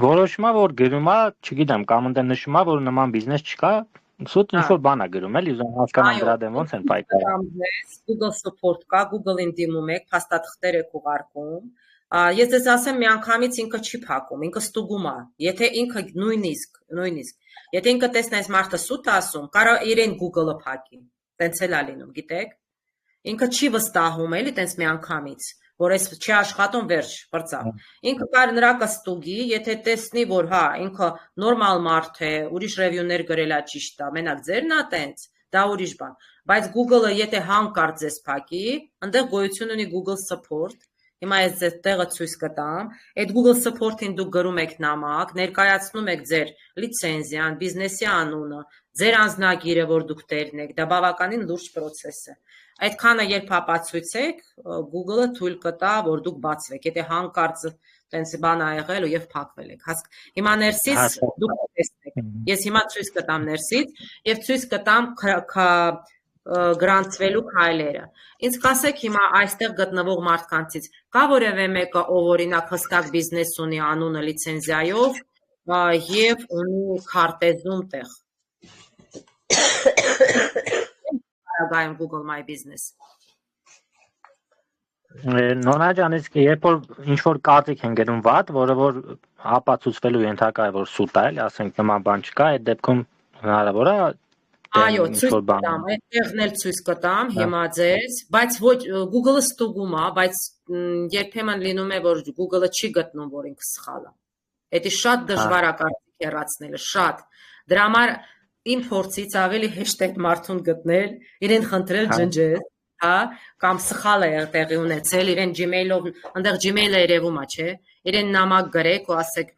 Որոշումա որ գրում է, չգիտեմ, կամ ընդ նշում է, որ նման բիզնես չկա, սուտ ինչ որ բան է գրում, էլի, ուզում հասկանամ դրա դեմ ոնց են պայքարում։ Google support կա, Google-ին դիմում եք, փաստաթղթեր եք ուղարկում։ Ես ձեզ ասեմ, միանգամից ինքը չի փակում, ինքը ստուգում է։ Եթե ինքը նույնիսկ, եթե ինքը տեսնես մարդը սուտ ասում, կարող իրեն Google-ը փակի։ Տենց էլ է լինում, գիտեք։ Ինքը չի վստահում, էլի, տենց միանգամից, որ այս չի աշխատում, վերջ, բրծա։ Ինքը կար նրա կստուգի, եթե տեսնի, որ հա, ինքը նորմալ մարդ է, ուրիշ ռևյուներ գրել է ճիշտ է, մենակ ձերն է տենց, դա ուրիշ բան։ Բայց Google-ը եթե հանկարծ ձեզ փակի, այնտեղ գոյություն ունի Google Support։ Հիմա ես ձեզ տեղը ցույց կտամ։ Այդ Google Support-ին դուք գրում եք նամակ, ներկայացնում եք ձեր լիցենզիան, բիզնեսի անունը, ձեր անձնագիրը, որ դուք տերն եք, դա բավականին լուրջ process է։ Այդքանը երբ ապացույցեք, Google-ը թույլ կտա, որ դուք բացվեք, եթե հանկարծ տենց բան ա եղել ու եւ փակվել եք։ Հիմա ներսից դուք տեսնեք։ Ես հիմա ցույց կտամ ներսից եւ ցույց կտամ գրանցվելու քայլերը։ Ինձ կասեք հիմա այստեղ գտնվող մարդկանցից կա որևէ մեկը, ով օրինակ հստակ բիզնես ունի անունը լիցենզիայով եւ ունի քարտեզում տեղ։ Գայում Google My Business։ Նոնա ջան, իսկ երբ որ ինչ որ կարծիք են գնում վատ, որը որ ապացուցվելու ենթակա է, որ սուտ է, ասենք նման բան չկա, այդ դեպքում հնարավոր է Այո, ցույց կտամ, այդտեղն էլ ցույց կտամ հիմա ձեզ, բայց ոչ Google-ը ստուգում է, բայց երբեմն լինում է, որ Google-ը չի գտնում, որ ինքը սխալ է։ Դա շատ դժվար է կարծիք հեռացնելը, շատ։ Դրա համար իմ փորձից ավելի հեշտ է մարդուն գտնել, իրեն խնդրել ջնջել, հա, կամ սխալ է տեղի ունեցել, իրեն Gmail-ով, այնտեղ Gmail-ը երևում է, չէ։ Իրեն նամակ գրեք ու ասեք,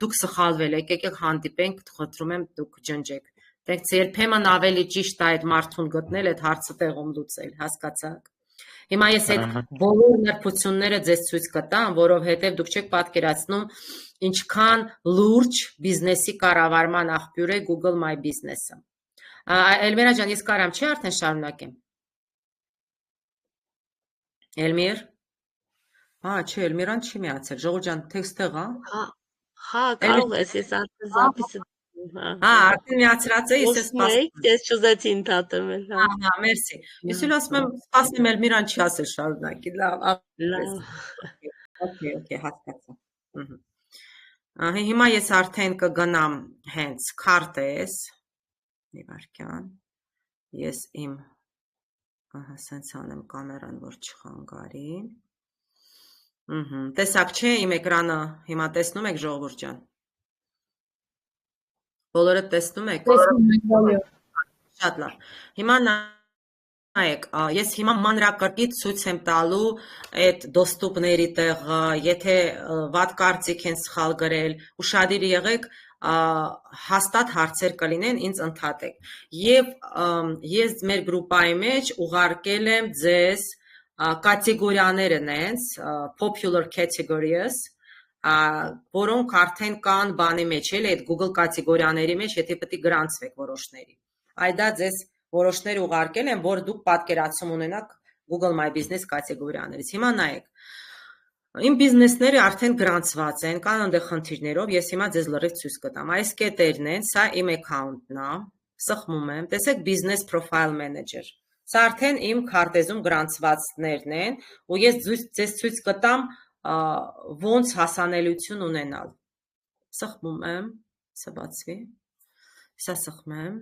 դուք սխալվել եք, եկեք հանդիպենք, խնդրում եմ դուք ջնջեք։ Դրանց երբեմն ավելի ճիշտ է այդ մարդուն գտնել, այդ հարցը տեղում լուծել, հասկացաք։ Հիմա ես այդ բոլոր նրբությունները ձեզ ցույց կտամ, որովհետև դուք չեք պատկերացնում ինչքան լուրջ բիզնեսի կառավարման աղբյուր է Google My Business-ը։ Էլմիրա ջան, ես կարամ չի արդեն շարունակեմ։ Էլմիր։ Չէ, Էլմիրան չի միացել։ Ժողովուրդ ջան, տեքստեղ, հա, կարող ես, ես արդեն զապիսը արդեն միացրած է, ես սպասում։ Ես չուզեցի ընդհատել, հա, մերսի։ Ես էլ ասում եմ, սպասեմ Էլմիրան չի ասել շարունակի, լավ։ Okay, հասկացա։ Հիմա ես արդեն կգնամ հենց քարտեզ։ Մի վարքյան։ Ես իմ սենց անեմ կամերան, որ չխանգարի։ Տեսակ չէ, իմ էկրանը հիմա տեսնում եք, ժողովուրդ ջան։ Բոլորը տեսնում եք։ Շատ լավ։ Հիմա նայեք, ես հիմա մանրակրկիտ ցույց եմ տալու այդ դոստուպների տեղը, եթե վատ կարծիք են սխալ գրել, ուշադիր եղեք, հաստատ հարցեր կլինեն, ինձ ընդհատեք։ Եվ ես մեր գրուպայի մեջ ուղարկել եմ ձեզ կատեգորիաները նենց, popular categories, որոնք արդեն կան բանի մեջ, էլ այդ Google կատեգորիաների մեջ, եթե պետք է գրանցվեք որոշների։ Այդ դա ձեզ որոշներ ուղարկել են, որ դուք պատկերացում ունենաք Google My Business կատեգորիաներից։ Հիմա նայեք, իմ բիզնեսները արդեն գրանցված են, կան այնտեղ խնդիրներով, ես հիմա ձեզ լրիվ ցույց կտամ։ Այս կետերն են, սա իմ account-ն է, սխմում եմ, տեսեք Business Profile Manager։ Սա արդեն իմ քարտեզում գրանցվածներն են, ու ես ձեզ ցույց կտամ ոնց հասանելիություն ունենալ։ Սխմում եմ, սա բացվի, սա սխմեմ,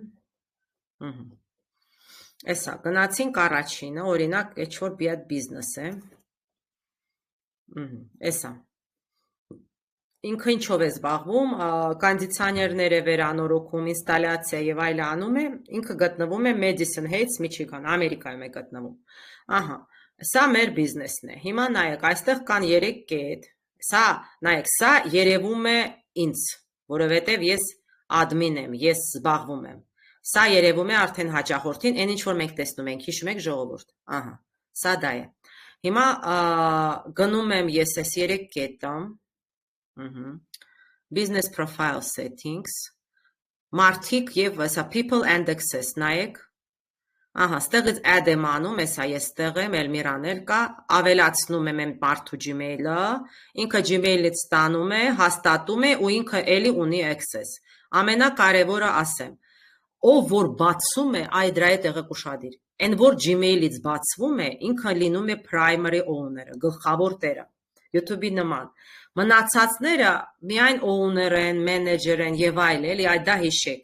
Էսա, գնացինք առաջինը, օրինակ, ինչ-որ բիատ բիզնես է, էսա, ինքը ինչով է զբաղվում, կոնդիցիոներներ է վերանորոգում, ինստալյացիա եւ այլ անում է, ինքը գտնվում է Madison Heights, Michigan, Ամերիկայում է գտնվում։ Ահա, սա մեր բիզնեսն է։ Հիմա նայեք, այստեղ կան 3 կետ։ Սա, նայեք, սա երևում է ինձ, որովհետեւ ես admin եմ, ես զբաղվում եմ։ Սա երևում է արդեն հաճախորդին, այն ինչ որ մենք տեսնում ենք, հիշում եք ժողովուրդ։ Ահա, սա դա է։ Հիմա գնում եմ ես այս 3 կետը, Business Profile Settings, մարդիկ եւ սա People and Access, նայեք, Ահա, ստեղից add եմ անում, հեսա ես ստեղ եմ, Էլմիրան էլ կա, ավելացնում եմ մարդու Gmail-ը, ինքը Gmail-ից ստանում է, հաստատում է ու ինքը էլի ունի access։ Ամենակարևորը ասեմ, ով որ բացում է, այ դրա է տեղը կուշադիր։ Այն որ Gmail-ից բացվում է, ինքը լինում է primary owner-ը, գլխավոր տերը, YouTube-ի նման։ Մնացածները միայն owner են, manager են եւ այլ, էլի այդ դա հիշեք։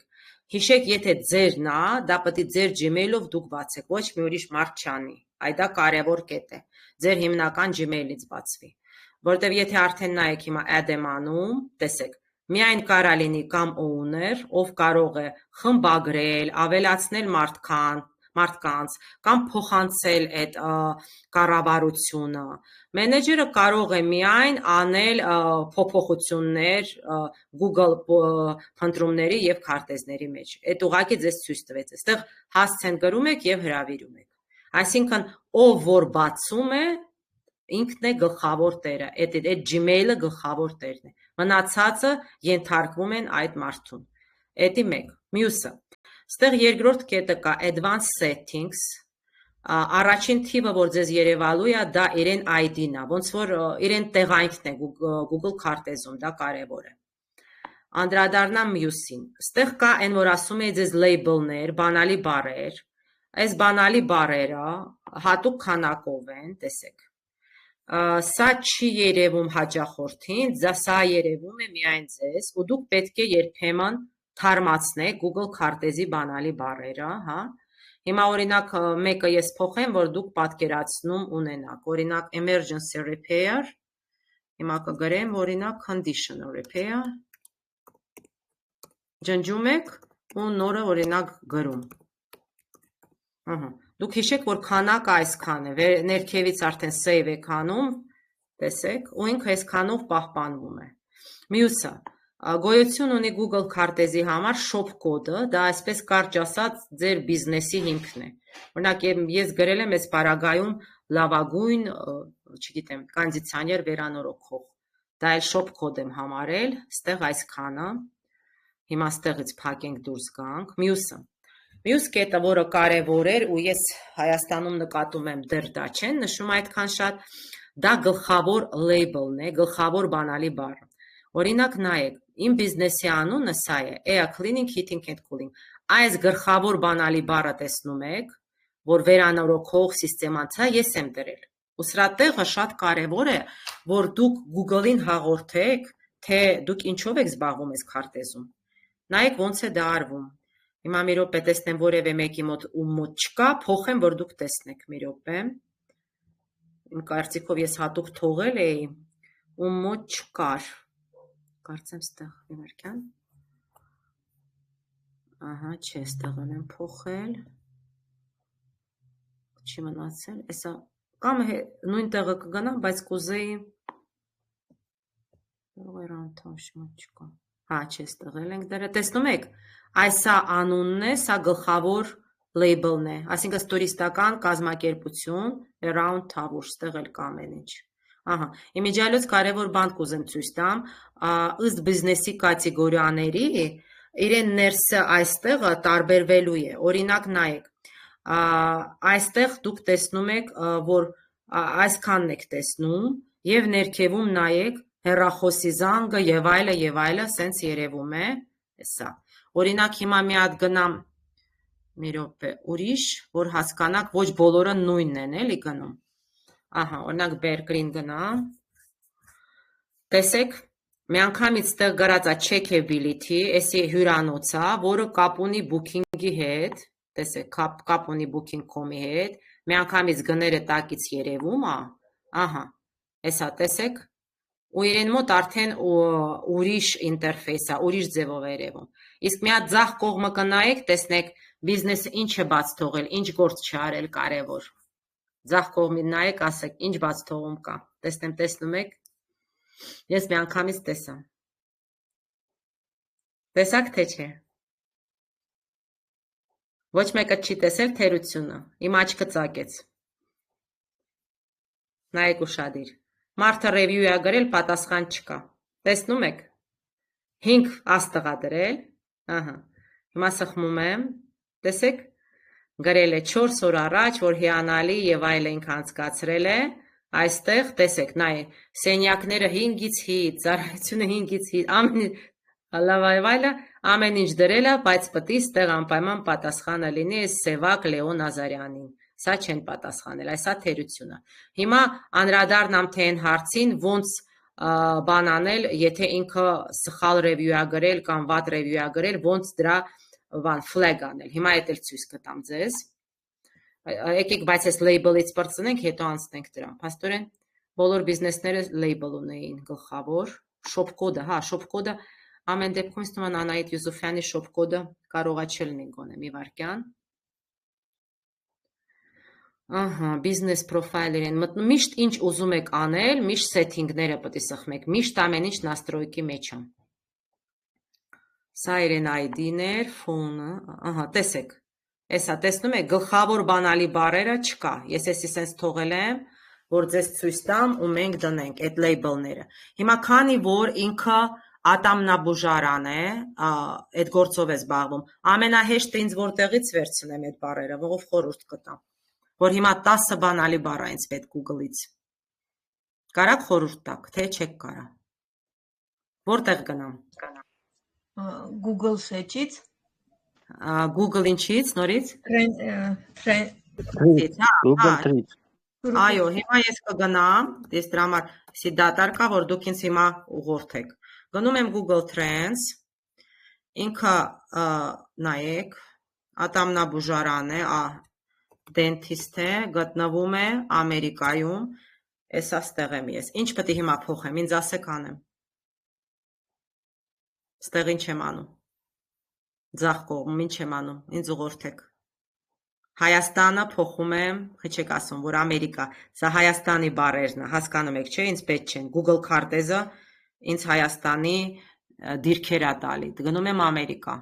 Հիշեք, եթե ձերն է, դա պետք է ձեր Gmail-ով դուք բացեք, ոչ մի ուրիշ մարդ չանի։ Այդ դա կարևոր կետ է։ Ձեր հիմնական Gmail-ից բացվի։ Որտեւ եթե արդեն նայեք հիմա add եմ անում, տեսեք, միայն կարա լինի կամ owner, ով կարող է խմբագրել, ավելացնել մարդկանց կամ փոխանցել այդ կառավարությունը։ Մենեջերը կարող է միայն անել փոփոխություններ Google փնտրումների եւ քարտեզների մեջ։ Այդ ուղղակի ձեզ ցույց տվեց։ Այստեղ հասցեն գրում եք եւ հրավիրում եք։ Այսինքն ով որ բացում է, ինքն է գլխավոր տերը, այդ Gmail-ը գլխավոր տերն է։ Մնացածը ենթարկվում են այդ մարդուն։ Էդի մեկ։ Մյուսը։ Ստեղ երկրորդ կետը կա advanced settings, առաջին թիվը, որ ձեզ երևալու է, դա իրեն ID-ն է, ոնց որ իրեն տեղանքն է Google քարտեզում, դա կարևոր է։ Անդրադառնամ մյուսին։ Ստեղ կա այն, որ ասում է ձեզ label-ներ, բանալի բառեր։ Այս բանալի բառերը հատուկ քանակով են, տեսեք։ Սա չի երևում հաճախորդին, սա երևում է միայն ձեզ, ու դուք պետք է երբեմն թարմացնեք Google քարտեզի բանալի բառերը, հա։ Հիմա օրինակ մեկը ես փոխեմ, որ դուք պատկերացնում ունենաք, օրինակ emergency repair, հիմա կգրեմ օրինակ conditional repair, ջնջում եք ու նորը օրինակ գրում։ Դուք հիշեք, որ քանակը այսքան է, ներքևից արդեն save եք անում, տեսեք, ու ինքը այսքանով պահպանվում է։ Մյուսը, գոյություն ունի Google քարտեզի համար shop կոդը, դա այսպես կարճ ասած ձեր բիզնեսի հիմքն է։ Օրինակ ես գրել եմ այս պարագայում լավագույն, չգիտեմ, կոնդիցիոներ վերանորոգող։ Դա էլ shop կոդ եմ համարել, ստեղ այսքանը։ Հիմա ստեղից փակենք դուրս գանք։ Մյուս կետը, որը կարևոր էր ու ես Հայաստանում նկատում եմ դեռ դա չեն նշում այդքան շատ, դա գլխավոր label-ն է, գլխավոր բանալի բառը։ Օրինակ նայեք, իմ բիզնեսի անունը սա է, Air Cleaning, Heating and Cooling։ Այս գլխավոր բանալի բառը տեսնում եք, որ վերանորոգող սիստեման ցա ես եմ դրել։ Ու սրա տեղը շատ կարևոր է, որ դուք Google-ին հաղորդեք, թե դուք ինչով եք զբաղվում այս քարտեզում։ Նայեք ոնց է դա արվում։ Հիմա մի րոպե տեսնեմ որևէ մեկի մոտ ում մոտ չկա, փոխեմ, որ դուք տեսնեք մի րոպե։ Իմ կարծիքով ես հատուկ թողել էի, ում մոտ չկար։ Կարծեմ ստեղ Իվարկյան։ Ահա, չէ, ստեղ եմ փոխել։ Չի մնացել, էսա կամ նույն տեղը կգնամ, բայց կուզեի չկա։ Հա, չէ, ստեղել ենք դերը։ Տեսնում եք, այսա անունն է, սա գլխավոր label-ն է, այսինքն տուրիստական կազմակերպություն, Around Tower, ստեղել կա ամեն ինչ։ Ահա, իմիջիալոց կարևոր բան կուզեմ ցույց տամ, ըստ բիզնեսի կատեգորիաների, իրեն ներսը այստեղը տարբերվելու է։ Օրինակ նայեք, այստեղ դուք տեսնում եք, որ այսքանն եք տեսնում, եւ ներքևում նայեք հեռախոսի զանգը եւ այլը, սենց երևում է, հեսա։ Օրինակ հիմա մի հատ գնամ, մի րոպե, ուրիշ, որ հասկանաք, ոչ բոլորը նույնն են, էլի գնում։ Ահա, օրինակ Berkeley-ին գնամ։ Տեսեք, միանգամից տեղ գրած է checkability, էսի հյուրանոցա, որը կապ ունի booking-ի հետ, տեսեք, կապ ունի booking.com-ի հետ, միանգամից գները տակից երևում է, ահա, էսա տեսեք, ու իրեն մոտ արդեն ուրիշ ինտերֆեյս է, ուրիշ ձևով է երևում։ Իսկ մի հատ ձախ կողմը կնայեք, տեսնեք, բիզնեսը ինչ է բաց թողել, ինչ գործ չի արել կարևոր։ Ձախ կողմին նայեք, ասեք, ինչ բաց թողում կա։ Տեսնում եք։ Ես միանգամից տեսա։ Տեսաք թե չէ։ Ոչ մեկը չի տեսել թերությունը։ Իմ աչքը ծակեց։ Նայեք ուշադիր։ Մարդը review է գրել, պատասխան չկա։ Տեսնում եք։ 5 աստղա դրել։ Ահա։ Հիմա սխմում եմ։ Տեսեք։ գրել է 4 օր առաջ, որ հիանալի եւ այլն անցկացրել է, այստեղ տեսեք, նայ, սենյակները 5-ից 5, ծառայությունը 5-ից 5, ամեն ինչ դրել է, բայց պետք է ստեղ անպայման պատասխանը լինի Սևակ Լեոն Ազարյանին։ Սա չեն պատասխանել, այսա թերությունը։ Հիմա անդրադառնամ թե այն հարցին, ոնց բան անել, եթե ինքը սխալ ռևյու է գրել կամ վատ ռևյու է գրել, ոնց դրա բան ֆլեգ անել։ Հիմա այդ էլ ցույց կտամ ձեզ։ Եկեք, բայց այս լեյբլից բրցնենք, հետո անցնենք դրան։ Փաստորեն բոլոր բիզնեսները լեյբլ ունեին գլխավոր, շոփ կոդը, հա, շոփ կոդը ամեն դեպքում ինձ թվում է Անահիտ Յուսուֆյանի շոփ կոդը կարողա չլինի գոնե մի վարքյան։ Ահա, բիզնես պրոֆայլերին մտնում, միշտ ինչ ուզում եք անել, միշտ սեթինգները պետք է սխմեք, միշտ ամեն ինչ նաստրոյքի մեջ է։ Սա իրեն ID-ներ, ֆոնը, ահա, տեսեք, Էսա տեսնում եք, գլխավոր բանալի բառերը չկա, ես էսի սենց թողել եմ, որ ձեզ ցույց տամ ու մենք դնենք այդ լեյբլները։ Հիմա քանի որ ինքը ատամնաբուժարան է, այդ գործով է զբաղվում, ամենահեշտը ինձ որտեղից վերցնեմ այդ բառերը, ով խորհուրդ կտամ, որ հիմա 10 բանալի բառ է ինձ պետք Google-ից։ Կարաք խորհուրդ տաք, թե չեք կարա։ Որտեղ գնամ։ Google search-ից Google ինչից, նորից։ Google Trends։ Այո, հիմա ես կգնամ, ես դրա համար սի դատար կա, որ դուք ինձ հիմա ուղղորդեք։ Գնում եմ Google Trends, ինքը նայեք, ատամնաբուժարան է, դենթիստ է, գտնվում է Ամերիկայում, էսա ստեղ եմ ես։ Ինչ պետք է հիմա փոխեմ, ինձ ասեք անեմ։ Ստեղ ինչ եմ անում։ Ձախ կողմում ինչ եմ անում, ինձ ուղղորդեք։ Հայաստանը փոխում եմ, չեք ասում, որ Ամերիկա, սա Հայաստանի բառերն է, հասկանում եք, չէ, ինձ պետք չեն, Google քարտեզը ինձ Հայաստանի դիրքեր է տալի, գնում եմ Ամերիկա։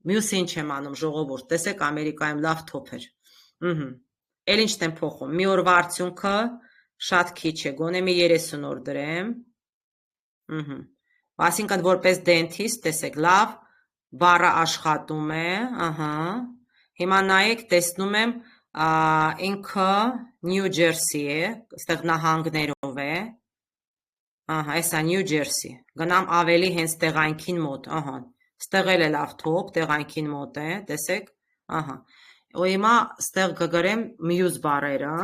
Մյուսը ինչ եմ անում, ժողովուրդ, տեսեք Ամերիկայում լավ թոփ էր։ Էլ ինչն եմ փոխում, մի օրվա արդյունքը շատ քիչ է, գոնե մի 30 օր դրեմ։ Այսինքն որպես դենթիստ, տեսեք, լավ բառը աշխատում է, ահա։ Հիմա նայեք, տեսնում եմ, ինքը Նյու Ջերսի է, ստեղ նահանգներով է, ահա, էսա Նյու Ջերսի, գնամ ավելի հենց տեղանքին մոտ, ահա, ստեղ էլ է լավ թոփ, տեղանքին մոտ է, տեսեք, ահա, ու հիմա ստեղ կգրեմ մյուս բառերը,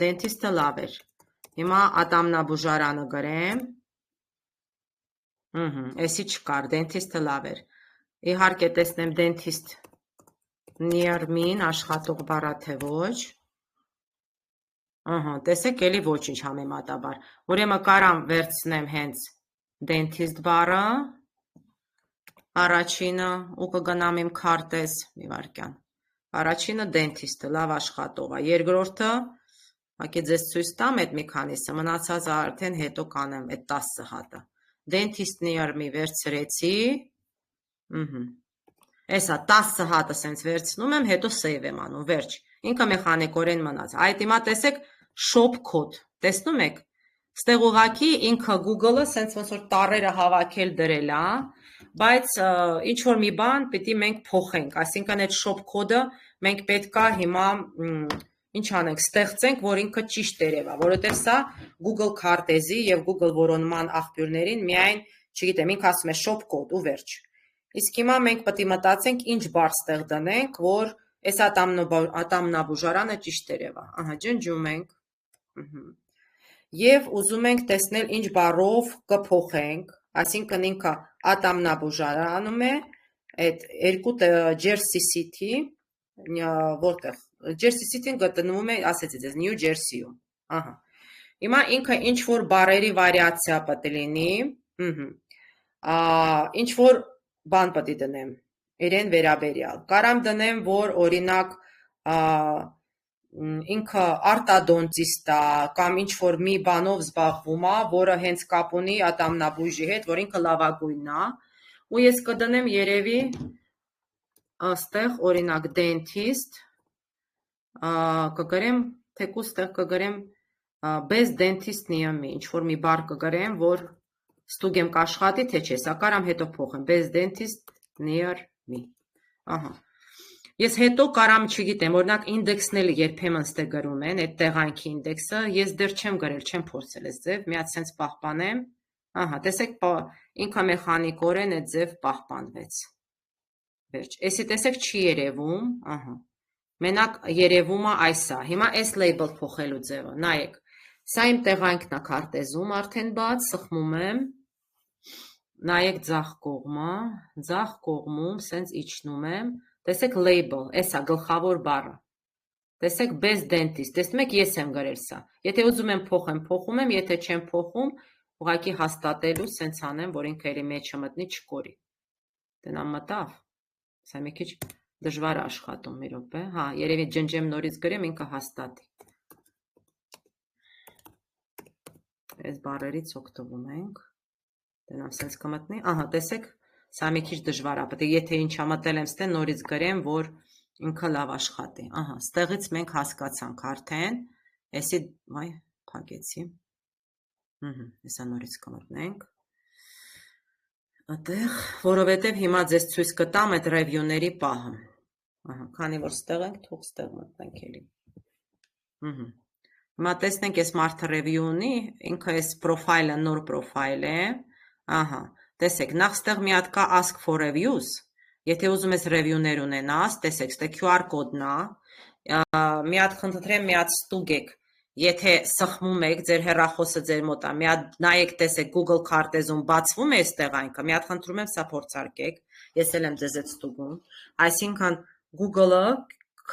դենթիստը լավ էր, հիմա ատամնաբուժարանը գրեմ, էսի չկար, դենթիստը լավ էր, իհարկե տեսնեմ դենթիստ near me-ն աշխատող բառա թե ոչ, տեսեք էլի ոչինչ համեմատաբար, ուրեմն կարամ վերցնեմ հենց դենթիստ բառը, առաջինը ու կգնամ իմ քարտեզ, մի վարքյան, առաջինը դենթիստը, լավ աշխատող է, երկրորդը, հակի ձեզ ցույց տամ այդ մի քանիսը, մնացածը արդեն հետո կանեմ այդ 10 հատը, դենթիստ near me վերցրեցի, Էսա 10 հատը սենց վերցնում եմ, հետո save եմ անում, վերջ, ինքը մեխանիկորեն մնաց, այդ հիմա տեսեք shop code, տեսնում եք, ստեղ ուղղակի ինքը Google-ը սենց ոնց որ տառերը հավաքել դրել է, բայց ինչ որ մի բան պիտի մենք փոխենք, այսինքն այդ shop code-ը մենք պետք է հիմա ինչ անենք, ստեղծենք, որ ինքը ճիշտ երևա, որովհետև սա Google քարտեզի եւ Google որոնման աղբյուրներին միայն, չգիտեմ, ինքը ասում է shop code ու վերջ։ Իսկ հիմա մենք պետք է մտածենք ինչ բառ ստեղ դնենք, որ այս ատամնաբուժարանը ճիշտ երևա։ Ահա, ջնջում ենք։ Եվ ուզում ենք տեսնել ինչ բառով կփոխենք, այսինքն ինքը ատամնաբուժարանում է, այդ երկու Jersey City, որտեղ Jersey City-ն գտնվում է, ասեցի ձեզ, Նյու Ջերսիում։ Ահա։ Հիմա ինքը ինչ որ բառերի վարիացիա պետք է լինի, ինչ որ բան պետք է դնեմ, իրեն վերաբերյալ։ Կարամ դնեմ, որ օրինակ ինքը արտադոնտիստ է կամ ինչ որ մի բանով զբաղվում է, որը հենց կապ ունի ատամնաբույժի հետ, որ ինքը լավագույնն է, ու ես կդնեմ երևի այստեղ օրինակ dentist, կգրեմ, թեկուզ ստեղ կգրեմ bez dentist near me, ինչ որ մի բառ կգրեմ, որ ստուգեմ կաշխատի, թե չէ, սա կարամ հետո փոխեմ, bez dentist near me, ահա, Ես հետո կարամ չգիտեմ, օրինակ ինդեքսն էլ երբեմն ստե գրում են, այդ տեղանքի ինդեքսը, ես դեռ չեմ գրել, չեմ փորձել այս ձև, մի հատ սենց պահպանեմ, ահա, տեսեք, ինքը մեխանիկորեն այդ ձև պահպանվեց, վերջ, էսի տեսեք չի երևում, ահա, մենակ երևում է այսա, հիմա այս label փոխելու ձևը, նայեք, սա իմ տեղանքն է քարտեզում, արդեն բաց, սխմում եմ, նայեք ձախ կողմում, սենց իջնում եմ, տեսեք label, էսա գլխավոր բառը, տեսեք bez dentist, տեսնում եք ես եմ գրել սա, եթե ուզում եմ փոխեմ, փոխում եմ, եթե չեմ փոխում, ուղղակի հաստատելու, սենց անեմ, որ ինքը ելի մեջը մտնի չկորի, տնա մտավ, սա մի քիչ դժվար աշխատում, մի րոպե, հա, երևի ջնջեմ նորից գրեմ, ինքը հաստատի, այս բառերից օգտվում ենք, տնամ սենց կմտնի, ահա, տեսեք, սա մի քիչ դժվար է, պետք է եթե ինչ ամտել եմ ստե նորից գրեմ, որ ինքը լավ աշխատի, ահա, ստեղից մենք հասկացանք արդեն, էսի, վայ, փակեցի, հեսա նորից կմտնենք, ատեղ, որովհետև հիմա ձեզ ցույց կտամ այդ ռևյուների պահը, ահա, քանի որ ստեղ ենք, թող ստեղ մտնենք էլի, հիմա տեսնենք ես մարդը ռևյու ունի, ինքը այս պրոֆայլը նոր պրոֆայլ է, ահա, տեսեք, նախ ստեղ մի հատ կա ask for reviews, եթե ուզում ես ռևյուներ ունենաս, տեսեք, ստեղ QR կոդն է, մի հատ խնդրեմ, մի հատ ստուգեք, եթե սխմում եք, ձեր հեռախոսը ձեր մոտ է, մի հատ նայեք, տեսեք, Google քարտեզում բացվում է այս տեղանքը, մի հատ խնդրում եմ, սա փորձարկեք, ես էլ եմ ձեզ այդ ստուգում, այսինքն Google-ը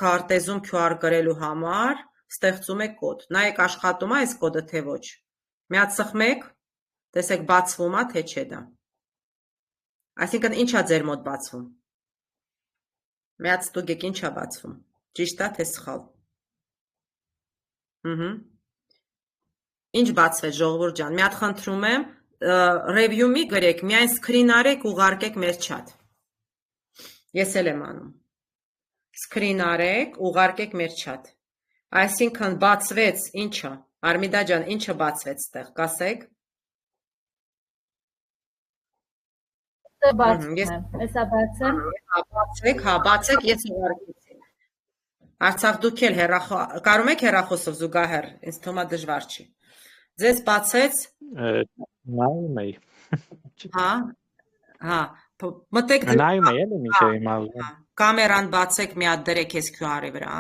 քարտեզում QR գրելու համար ստեղծում է կոդ, նայեք աշխատում է այս կոդը, թե ոչ, մի հատ սխմեք, տեսեք բացվում է, թե չէ դա, այսինքն ինչ է ձեր մոտ բացվում, մի հատ ստուգեք ինչ է բացվում, ճիշտ է, թե սխալ, ինչ բացվեց ժողովուրդ ջան, մի հատ խնդրում եմ, ռևյու մի գրեք, միայն սկրին արեք, ուղարկեք մեր չաթ, ես էլ եմ անում, սկրին արեք, ուղարկեք մեր չաթ, այսինքն բացվեց ինչը, Արմիդա ջան, ինչը բացվեց ստեղ, կասեք, Հեսա բացեմ, բացեք, ես ուղարկեցի, Արցախ դուք էլ կարում եք հեռախոսով զուգահեռ, ինձ թվում է դժվար չի, ձեզ բացեց, նայում էի, հա, մտեք նայում էի էլի միշը հիմա, կամերան բացեք մի հատ դրեք ես QR-ի վրա,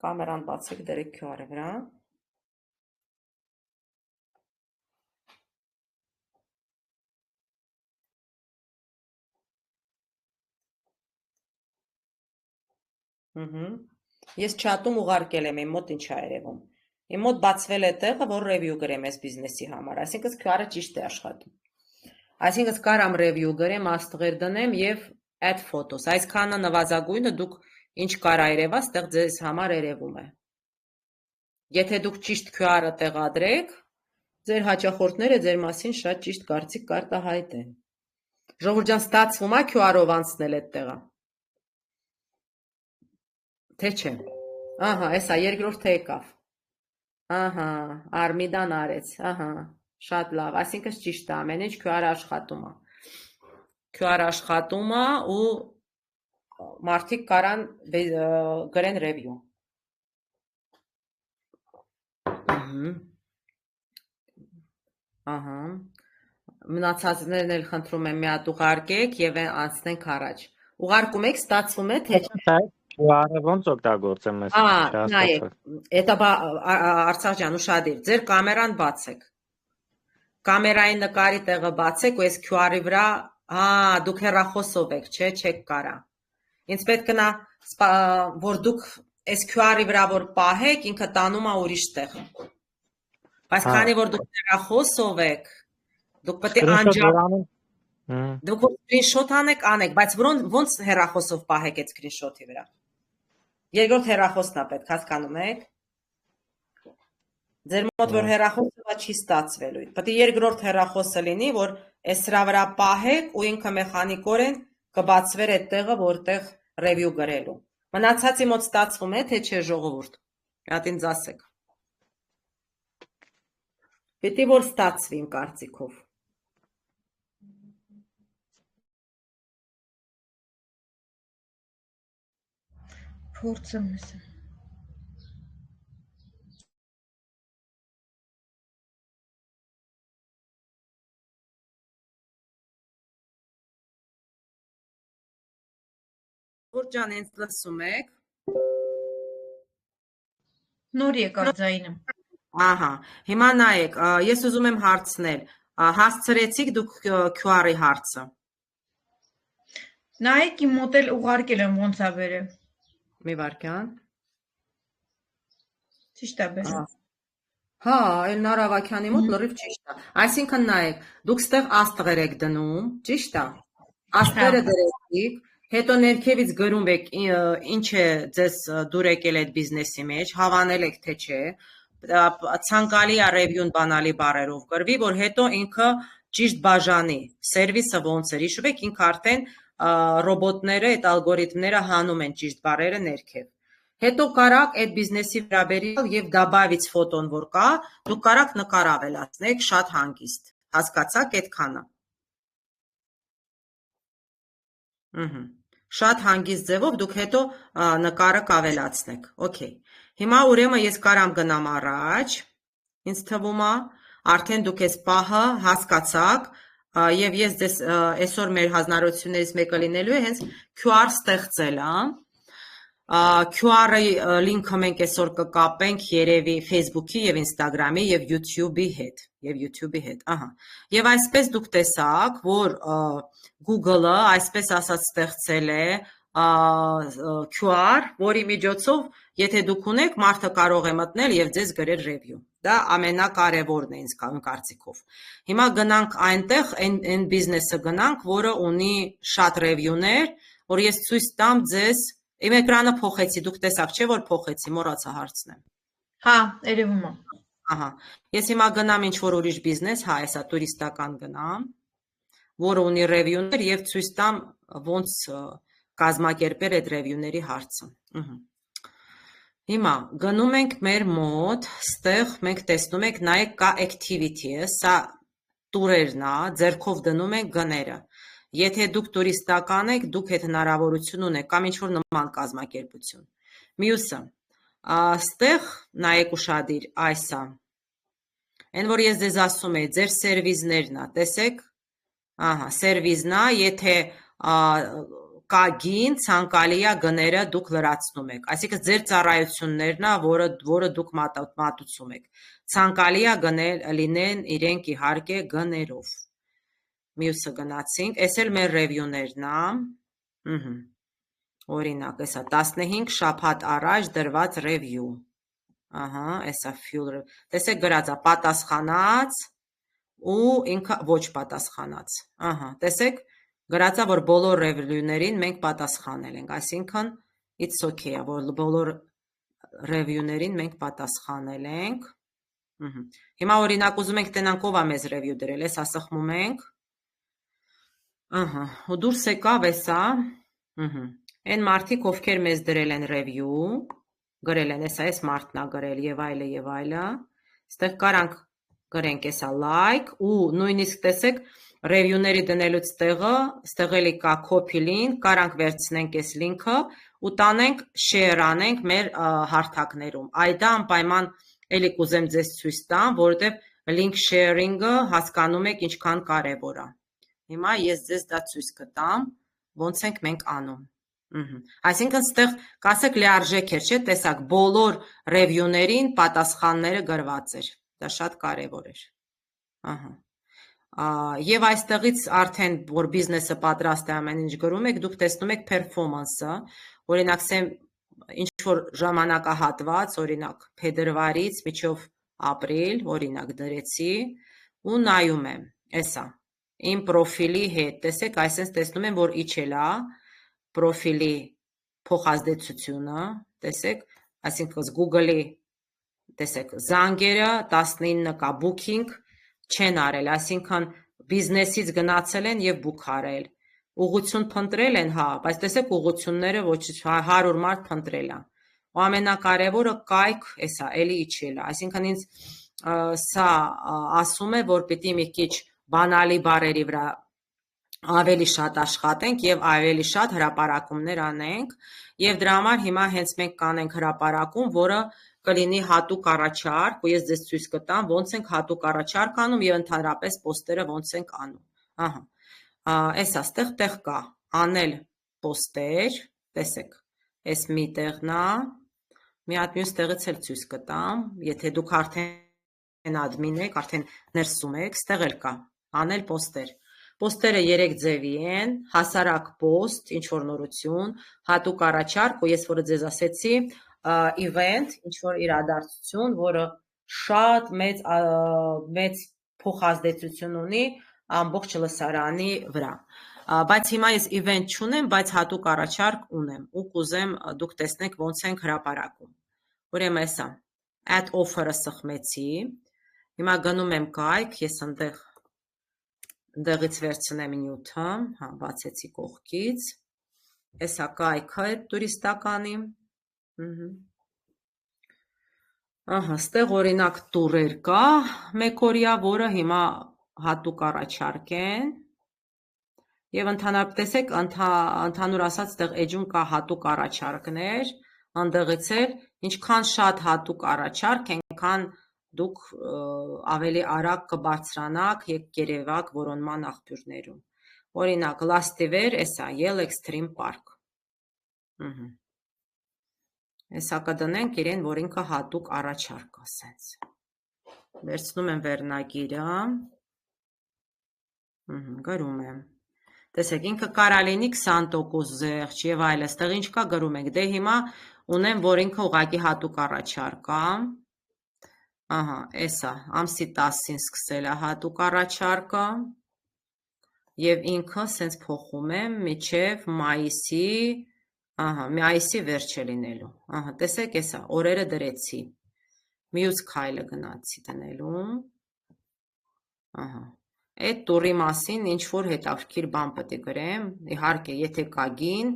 կամերան բացեք դրեք QR-ի վրա, Ես չատում ուղարկել եմ, իմ մոտ ինչ է երևում, իմ մոտ բացվել է տեղը, որ ռևյու գրեմ այս բիզնեսի համար, այսինքն QR-ը ճիշտ է աշխատում, այսինքն կարամ ռևյու գրեմ, աստղեր դնեմ և add photos, այսքանը նվազագույնը դուք ինչ կարա երևա, ստեղ ձեզ համար երևում է, եթե դուք ճիշտ QR-ը տեղադրեք, ձեր հաճախորդները ձեր մասին շատ ճիշտ կարծիք կարտահայտեն, ժողովուրդ ջան ստացվում է QR-ով անցնել այդ տեղը, թե չէ, ահա, էսա երկրորդը եկավ, ահա, Արմիդան արեց, ահա, շատ լավ, այսինքն ճիշտ է, ամեն ինչ QR աշխատում է ու մարդիկ կարան գրեն ռևյու, ահա, մնացածներն էլ խնդրում եմ մի հատ ուղարկեք և անցնենք առաջ, ուղարկում եք, ստացվում է, թե չէ, QR-ը ոնց օգտագործեմ ես, նայեք, Արցախ ջան ուշադիր, ձեր կամերան բացեք, կամերայի նկարի տեղը բացեք ու ես QR-ի վրա, դուք հեռախոսով եք, չէ, չեք կարա, ինձ պետք նա, որ դուք այս QR-ի վրա որ պահեք, ինքը տանում է ուրիշ տեղ, բայց քանի որ դուք հեռախոսով եք, դուք պետք է անջատեք, դուք որ սկրինշոթ անեք, բայց ոնց հեռախոսով պահեք այդ սկրինշոթի վրա, երկրորդ հեռախոսն է պետք, հասկանում եք, ձեր մոտ որ հեռախոսը չի ստացվելու, պետք է երկրորդ հեռախոսը լինի, որ այս սրա վրա պահեք ու ինքը մեխանիկորեն կբացվեր այդ տեղը, որտեղ ռևյու գրելու, մնացածի մոտ ստացվում է, թե չէ ժողովուրդ, հատ ինձ ասեք, պետք է որ ստացվի իմ կարծիքով, Փորձը մեզ։ Որ ջան, ինձ լսում եք։ Նոր եկավ ձայնը։ Ահա, հիմա նայեք, ես ուզում եմ հարցնել, հասցրեցիք դուք QR-ի հարցը։ Նայեք իմ մոտ էլ ուղարկել եմ ոնց է բերել։ Մի վարքյան։ Ճիշտ է բերել։ Հա, Էլնար Ավագյանի մոտ լրիվ ճիշտ է։ Այսինքն նայեք, դուք ստեղ աստղեր եք դնում, ճիշտ է։ Աստղերը դրեցիք, հետո ներքևից գրում եք ինչ է ձեզ դուր եկել այդ բիզնեսի մեջ, հավանել եք թե չէ, ցանկալի է ռևյուն բանալի բառերով գրվի, որ հետո ինքը ճիշտ բաժանի, սերվիսը ոնց էր, հիշում եք, ինքը արդեն ռոբոտները, այդ ալգորիթմները հանում են ճիշտ բառերը ներքև։ Հետո կարաք այդ բիզնեսի վերաբերյալ եւ դաբավից ֆոտոն որ կա, դուք կարաք նկար ավելացնեք շատ հանգիստ։ Հասկացաք այդքանը։ Շատ հանգիստ ձևով դուք հետո նկարը կավելացնեք։ Okay։ Հիմա ուրեմն ես կարամ գնամ առաջ։ Ինձ թվում է, արդեն դուք այս պահը հասկացաք, եւ ես ձեզ այսօր մեր հանրություններից մեկը լինելու է հենց QR ստեղծելը։ QR-ի լինքը մենք այսօր կկապենք երևի Facebook-ի եւ Instagram-ի եւ YouTube-ի հետ, ահա։ Եվ այսպես դուք տեսաք, որ Google-ը այսպես ասած ստեղծել է QR, որի միջոցով, եթե դուք ունեք, մարդը կարող է մտնել եւ ձեզ գրել review։ Դա ամենակարևորն է ինձ կարծիքով։ Հիմա գնանք այնտեղ, այն բիզնեսը գնանք, որը ունի շատ review-ներ, որ ես ցույց տամ ձեզ։ Իմ էկրանը փոխեցի, դուք տեսաք, չէ՞ որ փոխեցի, մոռացա հարցնեմ։ Հա, երևում է։ Ահա։ Ես հիմա գնամ ինչ-որ ուրիշ բիզնես, հա, այսա տուրիստական գնամ, որը ունի review-ներ եւ ցույց տամ ոնց կազմակերպել այդ review-ների հարցը։ Հիմա գնում ենք մեր մոտ, ստեղ մենք տեսնում ենք, նայեք կա activity է, սա տուրերն է, ձեռքով դնում ենք գները։ Եթե դուք տուրիստական եք, դուք այդ հնարավորություն ունեք կամ ինչ-որ նման կազմակերպություն։ Մյուսը, ստեղ նայեք ուշադիր, այսա։ Այն որ ես ձեզ ասում եմ, ձեր սերվիզներն է, տեսեք, ահա, սերվիզն է, եթե կա գին, ցանկալի է գները դուք լրացնում եք, այսինքն ձեր ծառայություններն է, որը դուք մատուցում եք, ցանկալի է լինեն իրենք իհարկե գներով։ Մյուսը գնացինք, այս էլ մեր review-ներն է, օրինակ, այսա 15 շաբաթ առաջ դրված review, ահա, այսա fuel, տեսեք գրած է պատասխանած ու ինքը ոչ պատասխանած, ահա, տեսեք գրած է, որ բոլոր review-ներին մենք պատասխանել ենք, այսինքն it's okay, որ բոլոր review-ներին մենք պատասխանել ենք, հիմա օրինակ ուզում ենք տենանք ով է մեզ review դրել, այս ասխմում ենք, ահա, ու դուրս եկավ էսա, այն մարդիկ, ովքեր մեզ դրել են review, գրել են, էսա այս մարդն է գրել եւ այլը, ստեղ կարանք գրենք էսա like, ու նույնիսկ տեսեք, review-ների դնելուց ստեղ էլի կա copy link, կարանք վերցնենք այս լինքը ու տանենք share անենք մեր հարթակներում։ Այդա անպայման էլի կուզեմ ձեզ ցույց տամ, որովհետեւ link sharing-ը հասկանում եք ինչքան կարևոր է։ Հիմա ես ձեզ դա ցույց կտամ, ոնց ենք մենք անում։ Այսինքն ստեղ կասեք լիարժեք էր, չէ՞, տեսակ բոլոր review-ներին պատասխանները գրված էր։ Դա շատ կարևոր էր։ Ահա։ Եվ այստեղից արդեն որ բիզնեսը պատրաստ է ամեն ինչ գրում եք, դուք տեսնում եք performance-ը, օրինակ ինչ որ ժամանակահատված, օրինակ փետրվարից մինչև ապրիլ, օրինակ դրեցի ու նայում եմ, էսա իմ պրոֆիլի հետ, տեսեք, այսպես տեսնում եմ, որ իջել է պրոֆիլի փոխազդեցությունը, տեսեք, այսինքն Google-ի, տեսեք, զանգերը 19 կա, booking չեն արել, այսինքն բիզնեսից գնացել են եւ բուք արել, ուղղություն փնտրել են, հա, բայց տեսեք ուղղությունները ոչ 100 մարդ փնտրել է, ու ամենակարևորը կայք, էսա, էլի իջել է, այսինքն ինձ սա ասում է, որ պիտի մի քիչ բանալի բառերի վրա ավելի շատ աշխատենք եւ ավելի շատ հրապարակումներ անենք եւ դրա համար հիմա հենց մենք կանենք հրապարակում, որը կլինի հատուկ առաջարկ, ու ես ձեզ ցույց կտամ ոնց ենք հատուկ առաջարկ անում եւ ընդհանրապես պոստերը ոնց ենք անում։ Ահա։ Էսա ստեղ կա անել պոստեր, տեսեք։ Էս մի տեղն է։ Մի հատ մյուս տեղից էլ ցույց կտամ, եթե դուք արդեն admin եք, արդեն ներսում եք, ստեղ էլ կա անել պոստեր։ Պոստերը 3 ձևի են, հասարակ պոստ, ինչ որ նորություն, հատուկ առաջարկ, ու ես որը ձեզ ասեցի, event, ինչ որ իրադարձություն, որը շատ մեծ փոխազդեցություն ունի ամբողջ լսարանի վրա։ Բայց հիմա ես event չունեմ, բայց հատուկ առաջարկ ունեմ, ու կուզեմ դուք տեսնեք ոնց ենք հրապարակում։ Ուրեմն էսա, add offer-ը սխմեցի, հիմա գնում եմ կայք, ես ընդեղից վերցնեմ նյութը, բացեցի կողքից, էսա կայքը է տուրիստականի, ստեղ օրինակ տուրեր կա, մեկօրյա, որը հիմա հատուկ առաջարկ են, և տեսեք, ընդհանուր ասած, ստեղ էջում կա հատուկ առաջարկներ, ընդեղից էլ, ինչքան շատ հատուկ առաջարկ, այնքան դուք ավելի արագ կբարձրանաք և կերևաք որոնման աղբյուրներում։ Օրինակ, լաստիվեր, էսա, Yell Extreme Park։ Էսա կդնենք իրեն, որ ինքը հատուկ առաջարկ ասենց։ Վերցնում եմ վերնագիրը, գրում եմ։ Տեսեք, ինքը կարա լինի 20% զեղչ և այլ, ստեղ ինչ կա գրում ենք, դե հիմա ունեմ, որ ինքը ուղղակի հատուկ առաջարկ է, ահա, էսա, ամսի 10-ին սկսել է հատուկ առաջարկը, և ինքը սենց փոխում եմ մինչև մայիսի, ահա, մայիսի վերջ է լինելու, ահա, տեսեք, էսա, օրերը դրեցի, մյուս քայլը գնացի դնելու, ահա, այդ տուրի մասին ինչ-որ հետաքրքիր բան պետք է գրեմ, իհարկե, եթե կա գին,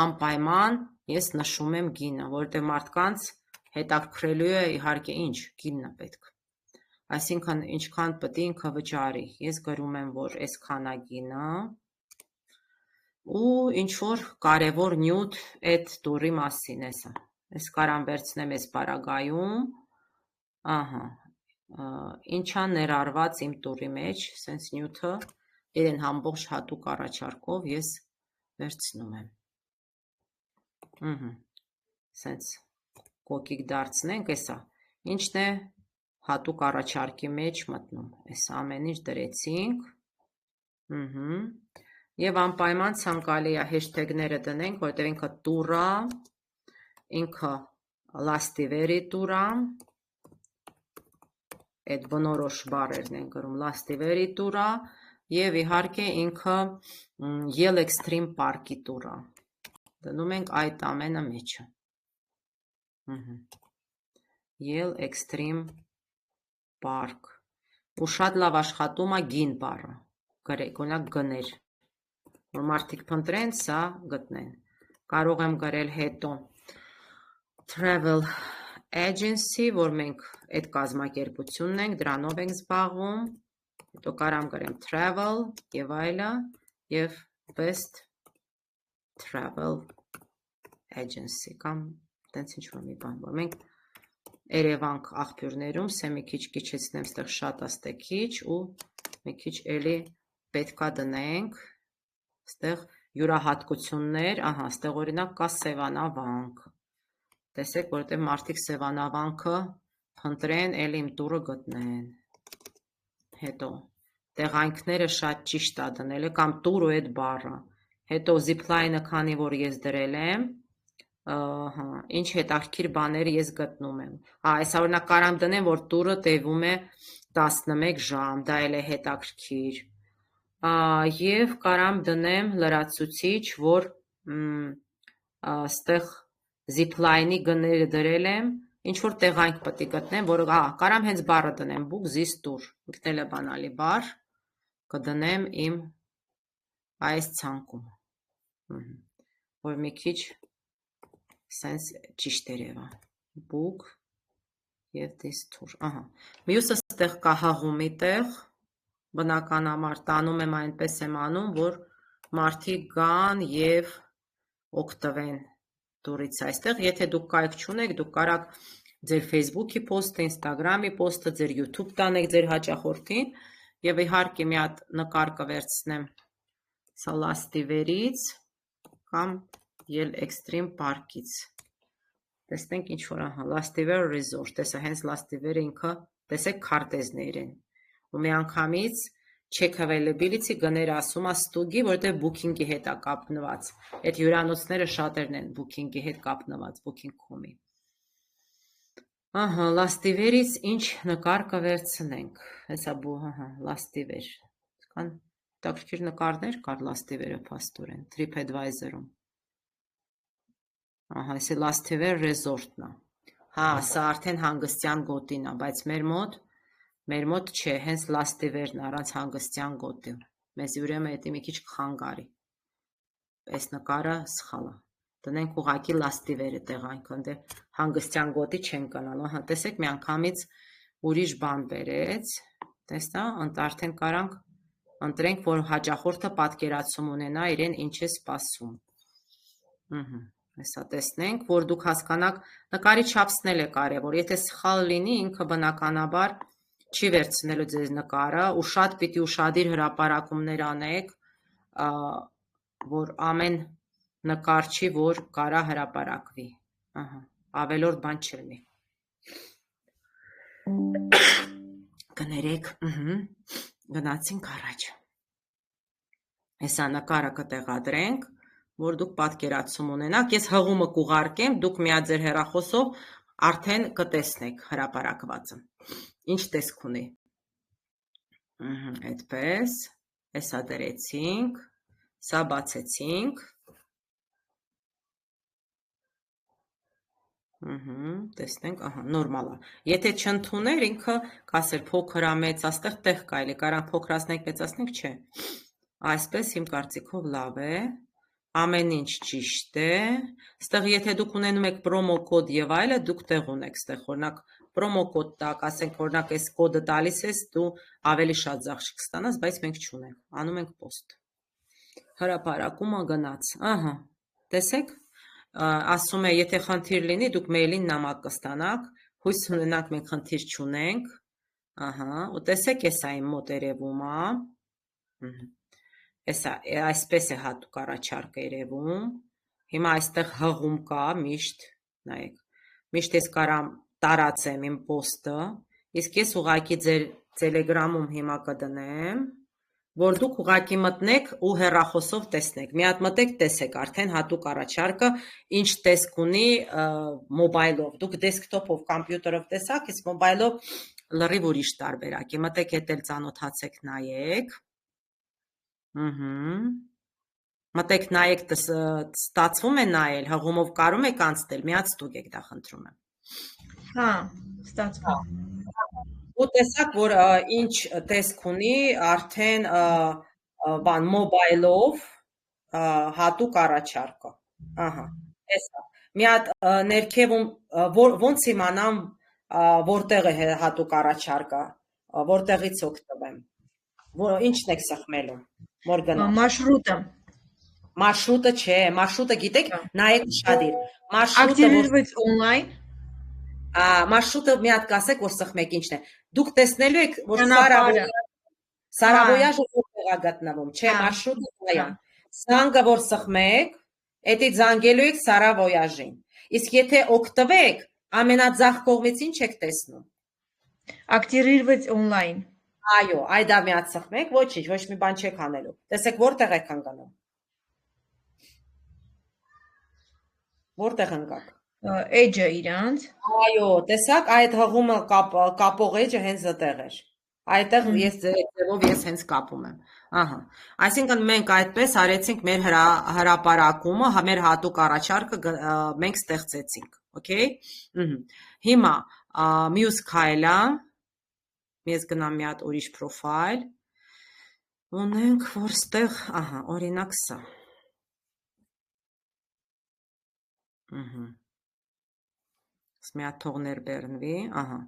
անպայման ես նշում եմ գինը, որովհետև մարդկանց հետաքրքրելու է իհարկե ինչ, գինն է պետք, այսինքն ինչքան պետք է ինքը վճարի, ես գրում եմ, որ այսքան է գինը, ու ինչ-որ կարևոր նյութ այդ տուրի մասին էսա, ես կարամ վերցնեմ այս պարագայում, ահա, ինչա ներառված իմ տուրի մեջ, սենց նյութը, իրեն ամբողջ հատուկ առաջարկով ես վերցնում եմ, սենց կոկիկ դարձնենք, էսա, ինչն է հատուկ առաջարկի մեջ մտնում, էս ամեն ինչ դրեցինք, և անպայման ցանկալի է հեշթեգները դնենք, որտև ինքը տուր է, ինքը լաստիվերի տուր է, այդ բնորոշ բառերն են գրում, լաստիվերի տուր է, և իհարկե ինքը Yell Extreme Park-ի տուր է, դնում ենք այդ ամենը մեջը, Yell Extreme Park, ու շատ լավ աշխատում է գին բառը, գոնակ գներ, որ մարդիկ փնտրեն, սա գտնեն, կարող եմ գրել հետո Travel Agency, որ մենք այդ կազմակերպությունն ենք, դրանով ենք զբաղվում, հետո կարամ գրեմ Travel և այլը, և Best Travel Agency, կամ տենց ինչ-որ մի բան, որ մենք երևանք աղբյուրներում, սե մի քիչ կիչեցնեմ, ստեղ շատ է, ստեղ քիչ, ու մի քիչ էլի պետքա դնենք, ստեղ յուրահատկություններ, ահա, ստեղ օրինակ կա Սևանավանք, տեսեք, որտեղ մարդիկ Սևանավանքը փնտրեն, էլ իմ տուրը գտնեն, հետո տեղանքները շատ ճիշտ է դնել, կամ տուր ու այդ բառը, հետո zipline-ը քանի որ ես դրել եմ, ինչ հետաքրքիր բաներ ես գտնում եմ, այս օրինակ կարամ դնեմ, որ տուրը տևում է 11 ժամ, դա էլ է հետաքրքիր, և կարամ դնեմ լրացուցիչ, որ ստեղ zipline-ի գները դրել եմ, ինչ-որ տեղանք պետք է գտնեմ, որ կարամ հենց բառը դնեմ, book this tour, ինքն էլ է բանալի բառ, կդնեմ իմ այս ցանկում, որ մի քիչ սենց ճիշտ երևա, book և this tour, ահա, մյուսը ստեղ կա հղումի տեղ, բնականաբար տանում եմ այնպես եմ անում, որ մարդիկ գան եւ օգտվեն դուրից այստեղ, եթե դուք կայք չունեք, դուք կարաք ձեր Facebook-ի post-ը, Instagram-ի post-ը, ձեր YouTube տանեք ձեր հաճախորդին եւ իհարկե մի հատ նկար կվերցնեմ սա լաստիվերից կամ Yell Extreme Park-ից։ Տեսնենք ինչ որ Lastiver Resort, տեսա հենց Lastiver-ը ինքը, տեսեք քարտեզներ են։ Ու մի անգամից check availability գներ ասում է ստուգի, որտեղ booking-ի հետ է կապնված։ Այդ հյուրանոցները շատերն են booking-ի հետ կապնված, booking.com-ի։ Ահա, Lastiver-ից ինչ նկար կվերցնենք։ Հեսա Lastiver։ Կան տակրկիր նկարներ կար Lastiver-ը փաստորեն TripAdvisor-ում։ Ահա, այսի Lastiver Resort-ն է։ Հա, սա արդեն հանգստյան գոտին է, բայց մեր մոտ չէ, հենց Lastiver-ն առանց հանգստյան գոտի։ Մեզ ուրեմն էդի մի քիչ խանգարի։ Այս նկարը սխալ է։ Դնենք ուղղակի Lastiver-ը տեղանք, ընդ հանգստյան գոտի չեն կանալ։ Ահա, տեսեք, մի անգամից ուրիշ բան բերեց։ Տեսա, արդեն կարանք ընտրենք, որ հաճախորդը պատկերացում ունենա իրեն ինչ է սպասում։ Հեսա տեսնենք, որ դուք հասկանաք, նկարի չափսն էլ է կարևոր, եթե սխալ լինի, ինքը բնականաբար չի վերցնելու ձեզ նկարը, ու շատ պիտի ուշադիր հրապարակումներ անեք, որ ամեն նկար չի, որ կարա հրապարակվի, ավելորդ բան չլինի։ Կներեք, գնացինք առաջ։ Հեսա նկարը կտեղադրենք, որ դուք պատկերացում ունենաք, ես հղումը կուղարկեմ, դուք միա ձեր հեռախոսով արդեն կտեսնեք հրապարակվածը։ Ինչ տեսք ունի։ Այդպես, հեսա դրեցինք, սա բացեցինք։ Տեսնենք, նորմալ է։ Եթե չընդուներ, ինքը կասեր փոքր է, մեծ, աստեղ տեղ կա, էլի կարան փոքրացնենք, մեծացնենք, չէ։ Այսպես իմ կարծիքով լավ է։ Ամեն ինչ ճիշտ է։ Ստեղ եթե դուք ունենում եք պրոմո կոդ եւ այլը, դուք տեղ ունեք, ստեղ օրինակ պրոմո կոդ տակ, ասենք օրինակ այս կոդը տալիս ես, դու ավելի շատ զախշիկ կստանաս, բայց մենք չունենք։ Անում ենք post։ Հրապարակումը գնաց։ Ահա, տեսեք, ասում է, եթե խնդիր լինի, դուք մեյլին նամակ կստանաք, հույս ունենանք մենք խնդիր չունենք։ Ահա, ու տեսեք, էսա իմ մոտ երևում է։ Էսա այսպես է հատուկ առաջարկը երևում։ Հիմա այստեղ հղում կա միշտ, նայեք։ Միշտ ես կարամ տարածեմ իմ post-ը, իսկ ես ուղղակի ձեր Telegram-ում հիմա կդնեմ, որ դուք ուղղակի մտնեք ու հեռախոսով տեսնեք։ Մի հատ մտեք, տեսեք, արդեն հատուկ առաջարկը ինչ տեսք ունի մոբայլով։ Դուք դեսքթոփով, կոմպյուտերով տեսաք, իսկ մոբայլով լրիվ ուրիշ տարբերակ է։ Մտեք, հետ էլ ծանոթացեք, նայեք։ Մտեք նայեք, ստացվում է նայել, հղումով կարում եք անցնել, մի հատ ստուգեք, դա խնդրում եմ։ Հա, ստացվում։ Ու տեսակ, որ ինչ տեսք ունի արդեն բան մոբայլով հատուկ առաջարկը։ Ահա, տեսա։ Մի հատ ներքևում ոնց իմանամ որտեղ է հատուկ առաջարկը, որտեղից օգտվեմ։ Ինչն եք սխմելու։ Որ գնամ։ Մարշրուտը չէ, մարշրուտը գիտեք, նայեք ուշադիր։ Ակտիվირվեց on-line։ Մարշրուտը մի հատ կասեք, որ սխմեք ինչն է։ Դուք տեսնելու եք, որ Սարավոյաժը որտեղ է գտնվում, չէ, մարշրուտը դա է։ Զանգը որ սխմեք, էդի զանգելու եք Սարավոյաժին։ Իսկ եթե օգտվեք, ամենաձախ կողմից ինչ եք տեսնում։ Ակտիվირվեց on-line։ Այո, այդա մի հատ սխմեք, ոչինչ, ոչ մի բան չեք անելու։ Տեսեք որտեղ եք ընկնում։ Որտեղ ընկաք։ Էջը իրանց։ Այո, տեսակ, այդ հղումը կապող էջը հենց այդտեղ էր։ Այդտեղ ես ձերով ես հենց կապում եմ։ Ահա։ Այսինքն մենք այդպես արեցինք մեր հրապարակումը, մեր հատուկ առաջարկը մենք ստեղծեցինք, okay։ Հիմա մյուս քայլը ես գնամ մի հատ ուրիշ պրոֆայլ։ Ունենք, որ ստեղ, ահա, օրինակ սա։ Մի հատ թողներ բեռնվի, ահա։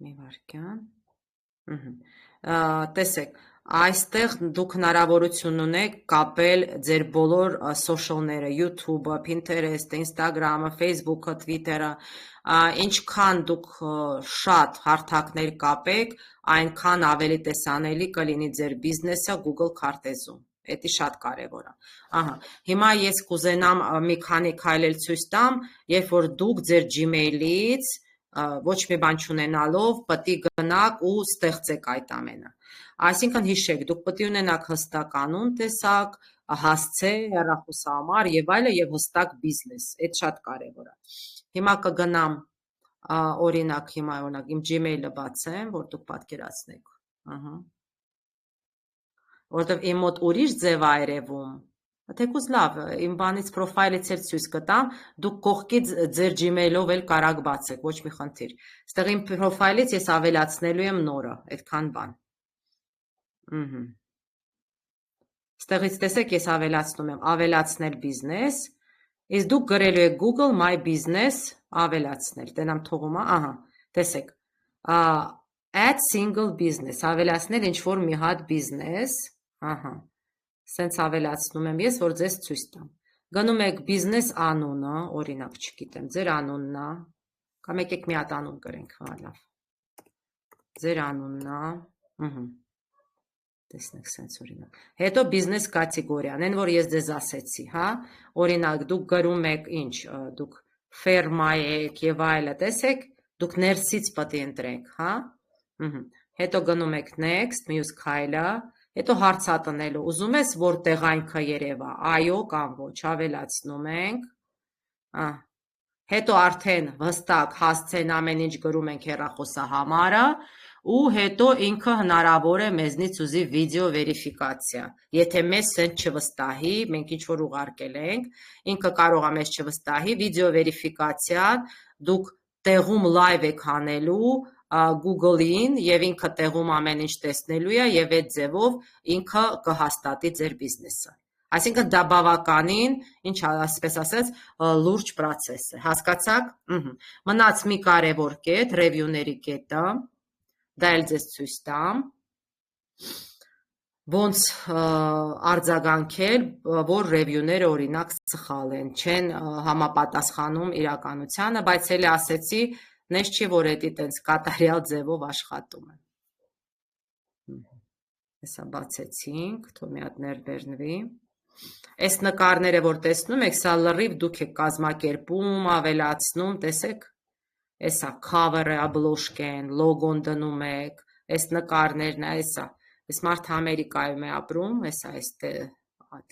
մի վարքյան։ Տեսեք, այստեղ դուք հնարավորություն ունեք կապել ձեր բոլոր սոշիալները, YouTube-ը, Pinterest-ը, Instagram-ը, Facebook-ը, Twitter-ը, ինչքան դուք շատ հարթակներ կապեք, այնքան ավելի տեսանելի կլինի ձեր բիզնեսը Google քարտեզում։ Էդի շատ կարևոր է։ Ահա, հիմա ես կուզենամ մի քանի քայլել ցույց տամ, երբ որ դուք ձեր Gmail-ից ոչ մի բան չունենալով պետք է գնաք ու ստեղծեք այդ ամենը։ Այսինքն հիշեք, դուք պետք է ունենաք հստակ անուն տեսակ, հասցե, հեռախոսահամար եւ այլը եւ հստակ բիզնես։ Այդ շատ կարեւոր է։ Հիմա կգնամ օրինակ իմ Gmail-ը բացեմ, որ դուք պատկերացնեք։ Ահա։ Որտեւ իմ մոտ ուրիշ ձև է երևում։ Թեկուզ լավ, իմ բանից պրոֆայլից էլ ցույց կտամ, դուք կողքից ձեր Gmail-ով էլ կարաք բացեք, ոչ մի խնդիր։ Այստեղ իմ պրոֆայլից ես ավելացնելու եմ նորը, այդքան բան։ Այստեղից տեսեք, ես ավելացնում եմ ավելացնել բիզնես, իսկ դուք գրելու եք Google My Business ավելացնել, տենամ թողում է, ահա, տեսեք, add single business, ավելացնել ինչ-որ մի հատ բիզնես, ահա, սենց ավելացնում եմ ես, որ ձեզ ցույց տամ։ Գնում եք բիզնես անունը, օրինակ չգիտեմ, ձեր անունն է, կամ եկեք մի հատ անուն գրենք, հա, լավ։ Ձեր անունն է, տեսնեք սենց օրինակ։ Հետո բիզնես կատեգորիան, այն որ ես ձեզ ասեցի, հա, օրինակ դուք գրում եք ինչ, դուք ֆերմա եք եւ այլը, տեսեք, դուք ներսից պետք է ընտրեք, հա։ Հետո գնում եք next, մյուս քայլը, հետո հարցատնելու, ուզում ես որ տեղանքը երևա, այո կամ ոչ, ավելացնում ենք, հետո արդեն վստակ հասցեն ամեն ինչ գրում ենք հեռախոսահամարը, ու հետո ինքը հնարավոր է մեզնից ուզի վիդեո վերիֆիկացիա, եթե մեզ սենց չվստահի, մենք ինչ-որ ուղարկել ենք, ինքը կարող է մեզ չվստահի, վիդեո վերիֆիկացիա, դուք տեղում լայվ եք անելու, Google-ին եւ ինքը տեղում ամեն ինչ տեսնելու է եւ այդ ձևով ինքը կհաստատի ձեր բիզնեսը։ Այսինքն դա բավականին, ինչ ասպես ասած, լուրջ process է։ Հասկացաք։ Մնաց մի կարևոր կետ, ռևյուների կետը, դա էլ ձեզ ցույց տամ։ Ոնց արձագանքել, որ ռևյուները օրինակ սխալ են, չեն համապատասխանում իրականությանը, բայց էլ ասեցի Նես չի, որ էդի տենց կատարյալ ձևով աշխատում է։ Հեսա բացեցինք, թող մի հատ ներբեռնվի։ Այս նկարները, որ տեսնում եք, սա լրիվ դուք եք կազմակերպում, ավելացնում, տեսեք, էսա cover-ը, աբլոշկեն, լոգոն դնում եք, այս նկարներն է, էսա, այս մարդը Ամերիկայում է ապրում, էսա այս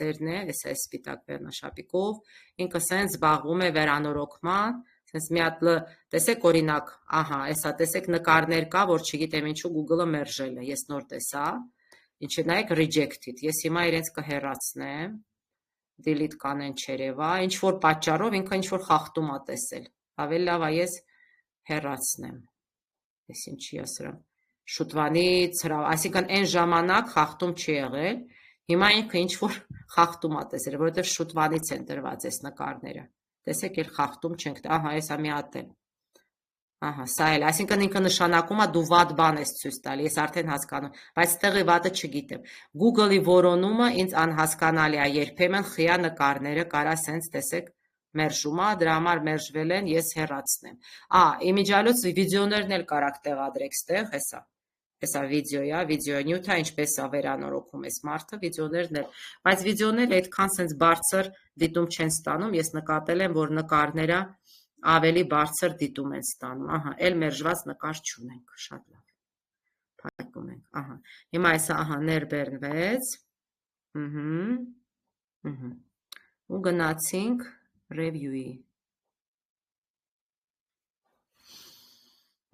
տերն է, էսա այս սպիտակ վերնաշապիկով, ինքը սենց զբաղվում է վերանորոգման, Սենց մի հատ տեսեք օրինակ, ահա, էսա տեսեք նկարներ կա, որ չգիտեմ ինչու Google-ը մերժել է, ես նոր տեսա, ինչի նայեք rejected, ես հիմա իրենց կհեռացնեմ, delete կանեն չերևա, ինչ-որ պատճառով ինքը ինչ-որ խախտում է տեսել, ավելի լավ է ես հեռացնեմ, ես ինչի ասրամ, շուտվանից, այսինքն այն ժամանակ խախտում չի եղել, հիմա ինքը ինչ-որ խախտում է տեսել, որովհետև շուտվանից են տրված այս նկարները Տեսեք, էլ խախտում չենք, ահա, եսա մի հատ էլ, ահա, սա էլ, այսինքն ինքը նշանակում է դու վատ բան ես ցույց տալի, ես արդեն հասկանում, բայց տեղի վատը չգիտեմ, Google-ի որոնումը ինձ անհասկանալի է, երբեմն խիա նկարները կարա սենց տեսեք մերժում է, դրա համար մերժվել են, ես հեռացնեմ, իմիջիալոց վիդեոներն էլ կարաք տեղադրեք ստեղ, հեսա, Էսա վիդեոյա, վիդեո նյութա, ինչպես է վերանորոգում այս մարդը, վիդեոներն էլ, բայց վիդեոները այդքան սենց բարձր դիտում չեն ստանում, ես նկատել եմ, որ նկարները ավելի բարձր դիտում են ստանում, ահա, էլ մերժված նկար չունենք, շատ լավ, փակում ենք, ահա, հիմա այսա, ահա, ներբեռնվեց, ու գնացինք review-ի,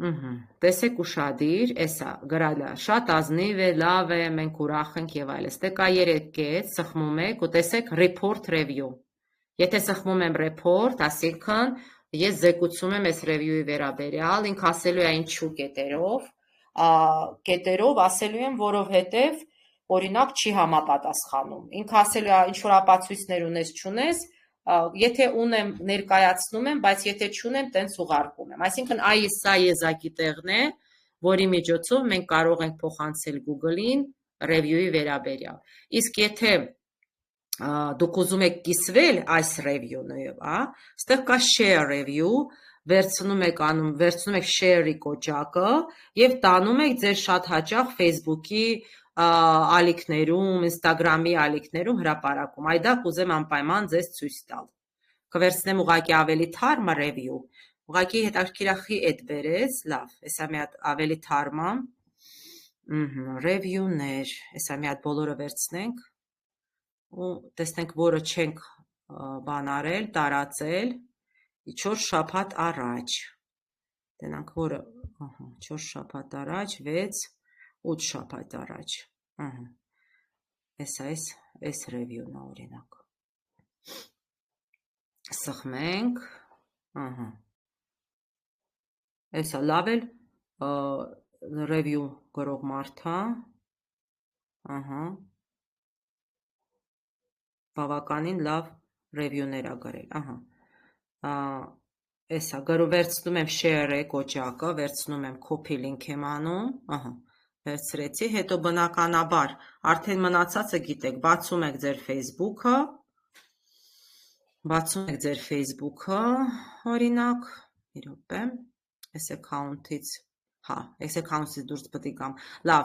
Տեսեք ուշադիր, էսա, գրալա, շատ ազնիվ է, լավ է, մենք ուրախ ենք եւ այլն։ Ստե կա 3 կետ, սխմում եք ու տեսեք report review։ Եթե սխմում եմ report, ասինքն ես զեկուցում եմ այս review-ի վերաբերյալ, ինք ասելու է ինչու կետերով ասելու եմ, որովհետեւ օրինակ չի համապատասխանում։ Ինք ասելու է ինչ որ ապացույցներ ունես, չունես, Եթե ունեմ ներկայացնում եմ, բայց եթե չունեմ, տենց ուղարկում եմ։ Այսինքն այ սա եզակի տեղն է, որի միջոցով մենք կարող ենք փոխանցել Google-ին review-ի վերաբերյալ։ Իսկ եթե դուք ուզում եք կիսվել այս review-նով, այստեղ կա share review, վերցնում եք share-ի կոճակը եւ տանում եք ձեր շատ հաճախ Facebook-ի ալիքներում, Instagram-ի ալիքներում հրապարակում։ Այ դա կուզեմ անպայման ձեզ ցույց տալ։ Կվերցնեմ ուղղակի ավելի թարմը review։ Ուղղակի հետաքրքիրախի այդ բերեց, լավ, հեսա մի հատ ավելի թարմը։ Review-ներ, հեսա մի հատ բոլորը վերցնենք ու տեսնենք, որը չենք բանարել, տարածել 4 շաբաթ առաջ։ Տենանք, որը 4 շաբաթ առաջ, 6, 8 շաբաթ առաջ։ Այս review-ն է օրինակ։ Սխմենք, Էսա լավ էլ review գրող մարդա, բավականին լավ review-ներ ա գրել, Էսա վերցնում եմ share-ը կոճակը, վերցնում եմ copy link եմ անում, վերցրեցի, հետո բնականաբար, արդեն մնացածը գիտեք, բացում եք ձեր Facebook-ը, օրինակ, մի րոպե, այս account-ից դուրս պետք է գամ, լավ,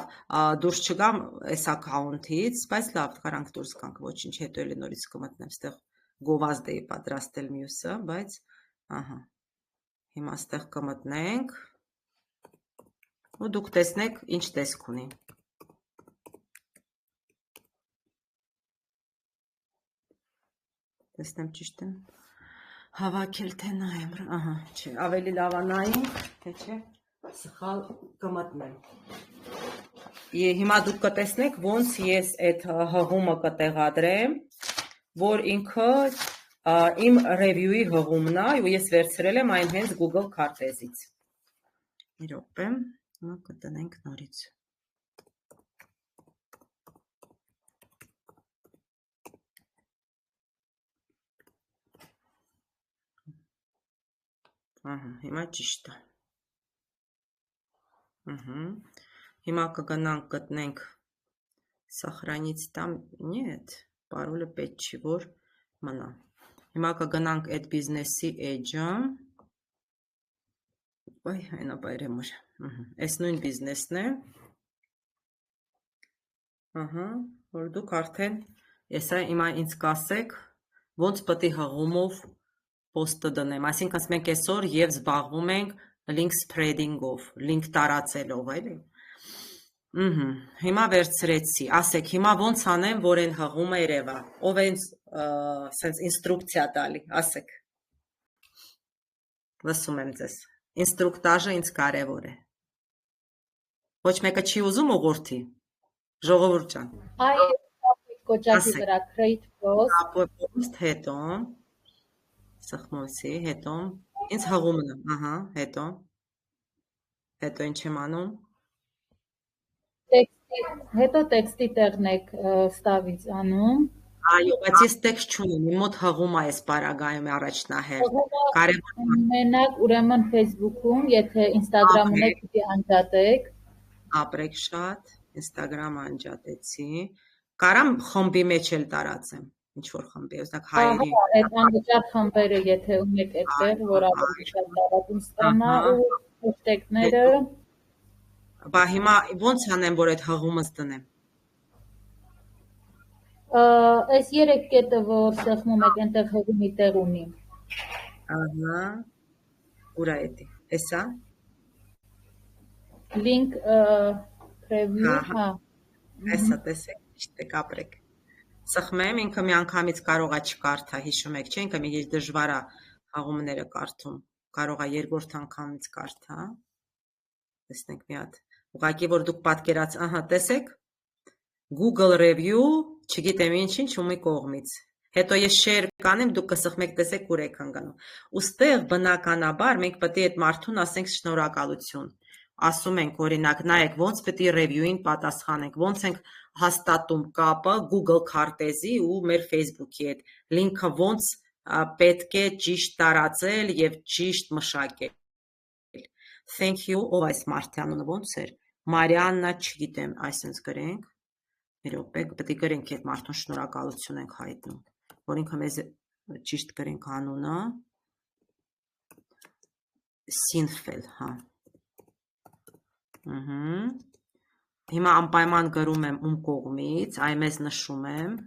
դուրս չգամ այս account-ից, բայց լավ, կարանք դուրս գանք, ոչինչ, հետո էլի նորից կմտնեմ, ստեղ գովազդ էի պատրաստել մյուսը, բայց, հիմա ստեղ կմտնենք, ու դուք տեսնեք, ինչ տեսք ունի։ Տեսնեմ ճիշտ եմ հավաքել, թե նայեմ, չէ, ավելի լավ նայենք, թե չէ, սխալ կմտնեմ։ Հիմա դուք կտեսնեք, ոնց ես այդ հղումը կտեղադրեմ, որ ինքը իմ review-ի հղումն է, ու ես վերցրել եմ այն հենց Google քարտեզից։ Մի րոպե, հիմա կտնենք նորից։ Հիմա ճիշտ է։ Հիմա կգնանք գտնենք սախրանից там, нет, parole պետք չի, որ մնա։ Հիմա կգնանք այդ բիզնեսի edge-ը, այնա բայրեմուր, այս նույն բիզնեսն է, որ դուք արդեն, եսա հիմա ինձ կասեք, ոնց պետք է հղումով post-ը դնեմ, այսինքն մենք այսօր եւ զբաղվում ենք link spreading-ով, link տարածելով, այլի։ Հիմա վերցրեցի, ասեք, հիմա ոնց անեմ, որ այն հղումը երևա, ով է սենց ինստրուկցիա տալի, ասեք։ Լսում եմ ձեզ, ինստրուկտաժը ինձ կարևոր է։ Ոչ մեկը չի ուզում ուղղորդի, ժողովուրդ ջան։ Այ կոճակի վրա create post, հետո սխմոցի, հետո ինձ հղումն է, հետո ինչ եմ անում։ հետո տեքստի տեղն եք ստավից անում։ Այո, բայց ես տեքստ չունեմ, իմ մոտ հղում է այս պարագայում առաջնահերթ։ Մենակ ուրեմն Facebook-ում, եթե Instagram-ում եք, պիտի անջատեք։ Ապրեք շատ, Instagram անջատեցի։ Կարամ խմբի մեջ էլ տարածեմ, ինչ որ խմբի, օրինակ հայերի։ Այդ անվճար խմբերը, եթե ունեք այդտեղ, որ ավելի շատ տարածում ստանա ու հեշթեգները։ Բա հիմա ոնց անեմ, որ այդ հղումս դնեմ։ Այս 3 կետը, որ սեղմում եք, այնտեղ հղումի տեղ ունի։ Ուրա էդի, էսա։ Link preview, Էսա տեսեք, ճիշտ եք ապրեք։ Սխմեմ, ինքը մի անգամից կարող է չկարդա, հիշում եք, չէ՞, ինքը մի քիչ դժվար է հղումները կարդում, կարող է երկրորդ անգամից կարդա։ Տեսնենք մի հատ։ Ուղղակի որ դուք պատկերած, տեսեք, Google review, չգիտեմ ինչ ումի կողմից։ Հետո ես share կանեմ, դուք կսխմեք, տեսեք ուր եք ընկնում։ Ոստեղ բնականաբար մենք պետք է այդ մարդուն ասենք շնորհակալություն։ Ասում ենք, օրինակ, նայեք, ոնց պետք է review-ին պատասխանենք, ոնց ենք հաստատում կապը Google քարտեզի ու մեր Facebook-ի հետ։ Լինքը ոնց պետք է ճիշտ տարածել եւ ճիշտ մշակել։ Thank you, ով այս մարդի անունը ոնց էր։ Մարիաննա, չգիտեմ, այսպես գրենք։ Մի րոպե, պետք է գրենք այդ մարդուն շնորհակալություն ենք հայտնում, որ ինքը մեզ ճիշտ գրենք անունը։ Սինֆել, հա։ Հիմա անպայման գրում եմ ում կողմից, այ մեզ նշում եմ։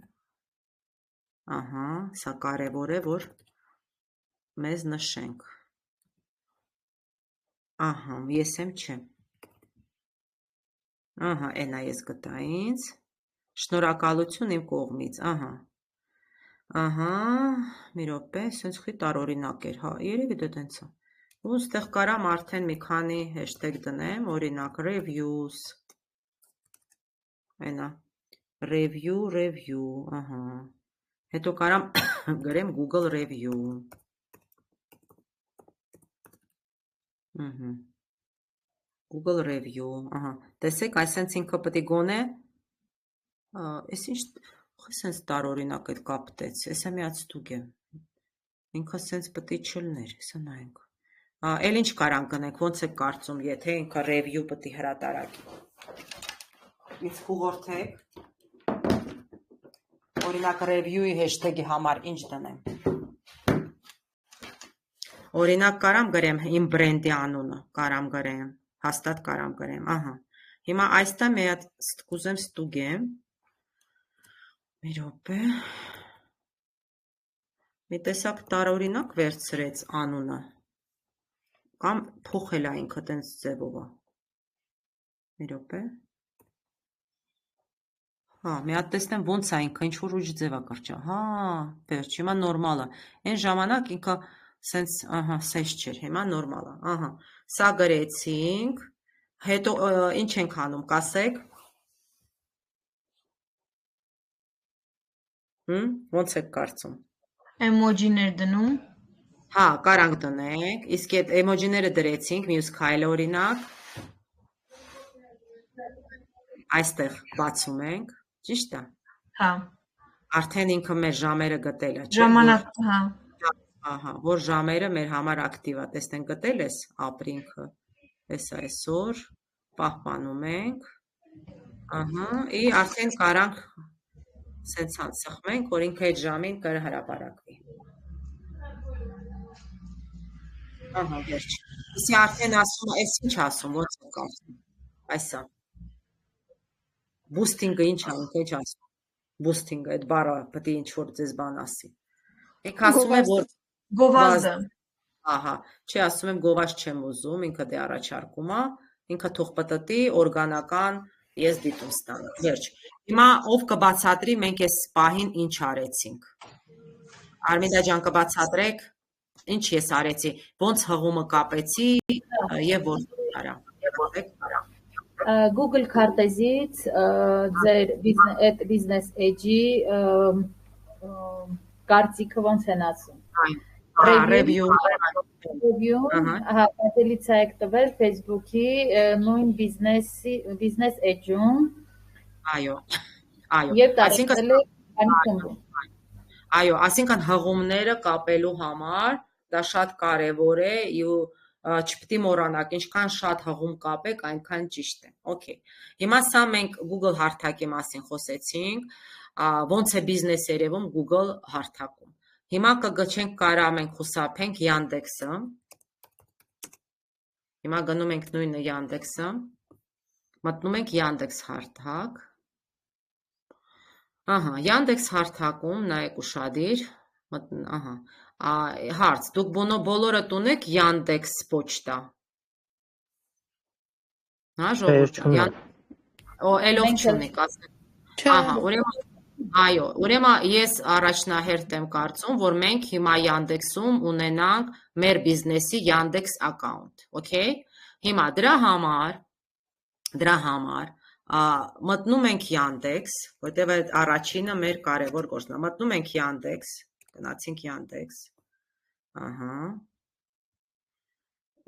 Ահա, սա կարևոր է, որ մեզ նշենք։ Ահա, ես եմ չեմ։ Ահա, այնա ես գտա ինձ։ Շնորհակալություն իմ կողմից, ահա։ Ահա, մի րոպե, սենց խի տարօրինակ էր, հա, երևի դա տենց է։ Ու ստեղ կարամ արդեն մի քանի hashtag դնեմ, օրինակ reviews։ Այնա, review, ահա։ Հետո կարամ գրեմ Google review։ Google review, ահա։ Տեսեք, այսենց ինքը պետք է գոնե, այս ինչ, սենց տարօրինակ այդ կապտեց, եսա միած ստուգ է։ Ինքը սենց պետք է չլներ, եսա նայենք։ Էլ ինչ կարան գնենք, ոնց եք կարծում, եթե ինքը review պետք է հրատարակի։ Ինձ խուղորդեք։ Օրինակ review-ի hashtag-ի համար ինչ դնեմ։ Օրինակ կարամ գրեմ իմ բրենդի անունը, կարամ գրեմ, հաստատ կարամ գրեմ, ահա։ Հիմա այստեղ մի հատ կուզեմ ստուգեմ։ Մի րոպե։ Մի տեսակ տարօրինակ վերցրեց անունը։ Կամ փոխել է ինքը տենց ձևով է։ Մի րոպե։ Հա, մի հատ տեսնեմ ոնց է ինքը, ինչ-որ ուժ ձև է կրճա։ Հա, վերջ, հիմա նորմալ է։ Այն ժամանակ ինքը սենց, ահա, սենց չէր, հիմա նորմալ է, ահա։ Սա գրեցինք, հետո ինչ ենք անում, կասեք։ Ոնց եք կարծում։ Էմոջիներ դնում։ Հա, կարանք դնենք, իսկ այդ էմոջիները դրեցինք, մյուս քայլը օրինակ։ Այստեղ բացում ենք, ճիշտ է։ Հա։ Արդեն ինքը մեր ժամերը գտել է, չէ՞։ Ժամանակ, հա։ Ահա, որ ժամերը մեր համար ակտիվ է, տեսնենք գտել ես ապրինքը։ Էս այսօր պահպանում ենք։ Ահա, ի արդեն կարանք սենց անցխմենք, որ ինքը այդ ժամին կհրապարակվի։ Ահա, վերջ։ Իսկ արդեն ասում, այս ինչ ասում, ոնց է կարծում։ Այսա։ Boosting-ը ինչ է, ինչ ասում։ Boosting-ը, այդ բառը պետք է ինչ-որ ձեզ բան ասի։ Ինքը ասում է, որ Գովազդը։ Ահա, չի ասում եմ գովազդ չեմ ուզում, ինքը դե առաջարկում է, ինքը թող պտտի օրգանական ես դիտում ստանա։ Վերջ։ Հիմա ով կբացատրի մենք այս պահին ինչ արեցինք։ Արմիդա ջան կբացատրեք, ինչ ես արեցի, ոնց հղումը կապեցի եւ որ արա։ Google քարտեզից ձեր այդ business edge-ի կարծիքը ոնց են ասում։ Review, հա, պատելից եք տվել Facebook-ի նույն business edge-ում։ Այո, Եվ տարածել եք անցումում։ Այո, այսինքն հղումները կապելու համար դա շատ կարևոր է ու չպետք է մոռանաք, ինչքան շատ հղում կապեք, այնքան ճիշտ է։ Okay։ Հիմա սա մենք Google հարթակի մասին խոսեցինք, ոնց է բիզնես երևում Google հարթակում։ Հիմա կգչենք կարա մենք խուսափենք Yandex-ը։ Հիմա գնում ենք նույնը Yandex-ը։ Մտնում ենք Yandex հարթակ։ Ահա, Yandex հարթակում նայեք ուշադիր, ահա, հարց, դուք բոլորը ունեք Yandex պոչտա։ Հա, ժողովուրդ, էլով չունեք, ահա, այո, ուրեմն ես առաջնահերթ եմ կարծում, որ մենք հիմա Yandex-ում ունենանք մեր բիզնեսի Yandex account, okay։ Հիմա դրա համար մտնում ենք Yandex, որտեղ այդ առաջինը մեր կարևոր գործն է։ Մտնում ենք Yandex, գնացինք Yandex, ահա,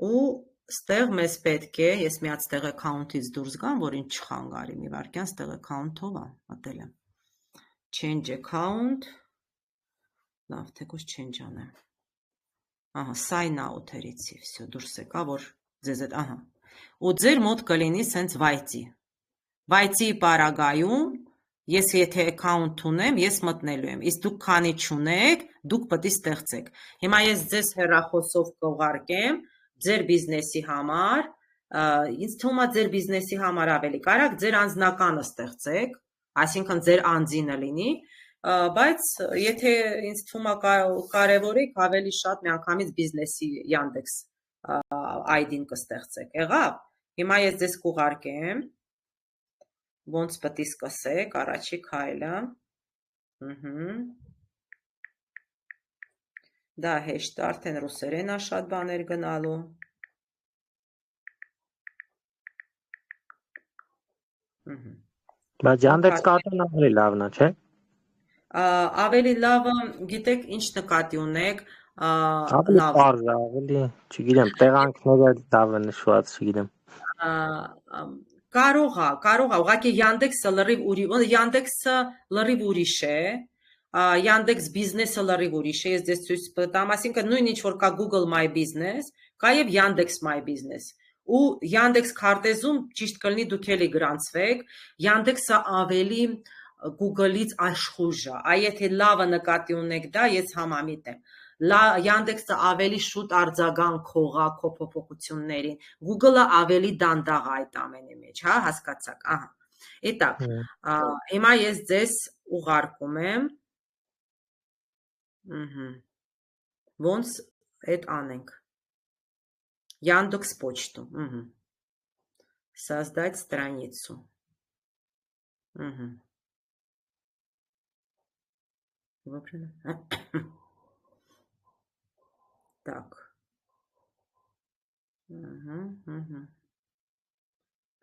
ու ստեղ մեզ պետք է, ես մի հատ ստեղ account-ից դուրս գամ, որ ինչ չխանգարի, մի վարքյան ստեղ account-ով է, մտել եմ, change account, լավ, թեկուզ change անեմ, ահա, sign out-երիցի, վсё, դուրս եկա, որ ձեզ այդ, ահա։ Ու ձեր մոտ կլինի սենց վայցի պարագայում, ես եթե account ունեմ, ես մտնելու եմ, իսկ դուք քանի չունեք, դուք պետք է ստեղծեք։ Հիմա ես ձեզ հեռախոսով կուղարկեմ ձեր բիզնեսի համար, ինձ թվում է ձեր բիզնեսի համար ավելի կարակ ձեր անձնականը ստեղծեք, այսինքն ձեր անձինը լինի, բայց եթե ինձ թվում է կարևորեք ավելի շատ միանգամից բիզնեսի Yandex ID-ն կստեղծեք։ Եղավ։ Հիմա ես ձեզ կուղարկեմ, ոնց պետք է սկսեք, առաջի քայլը։ Դա հեշտ է, արդեն ռուսերեն է շատ բաներ գնալու։ Բայց Yandex կարտն ավելի լավն է, չէ՞։ Ավելի լավը, գիտեք, ինչ նկատի ունեք, Ավելի պարզ է, ավելի, չգիտեմ, տեղանքները լավ են նշված, չգիտեմ։ Կարող է, ուղղակի Yandex-ը լրիվ ուրիշ է, Yandex Business-ը լրիվ ուրիշ է, ես ձեզ ցույց տամ, այսինքն նույն ինչ որ կա Google My Business, կա եւ Yandex My Business։ Ու Yandex քարտեզում ճիշտ կլինի դուք էլի գրանցվեք, Yandex-ը ավելի Google-ից աշխույժ է, այ եթե լավը նկատի ունեք դա, ես համամիտ եմ։ Yandex-ը ավելի շուտ արձագանքող է քո փոփոխություններին, Google-ը ավելի դանդաղ է այդ ամենի մեջ, հա, հասկացաք, ահա։ Իտակ, հիմա ես ձեզ ուղարկում եմ, ոնց այդ անենք, Яндекс почту, создать страницу, Так.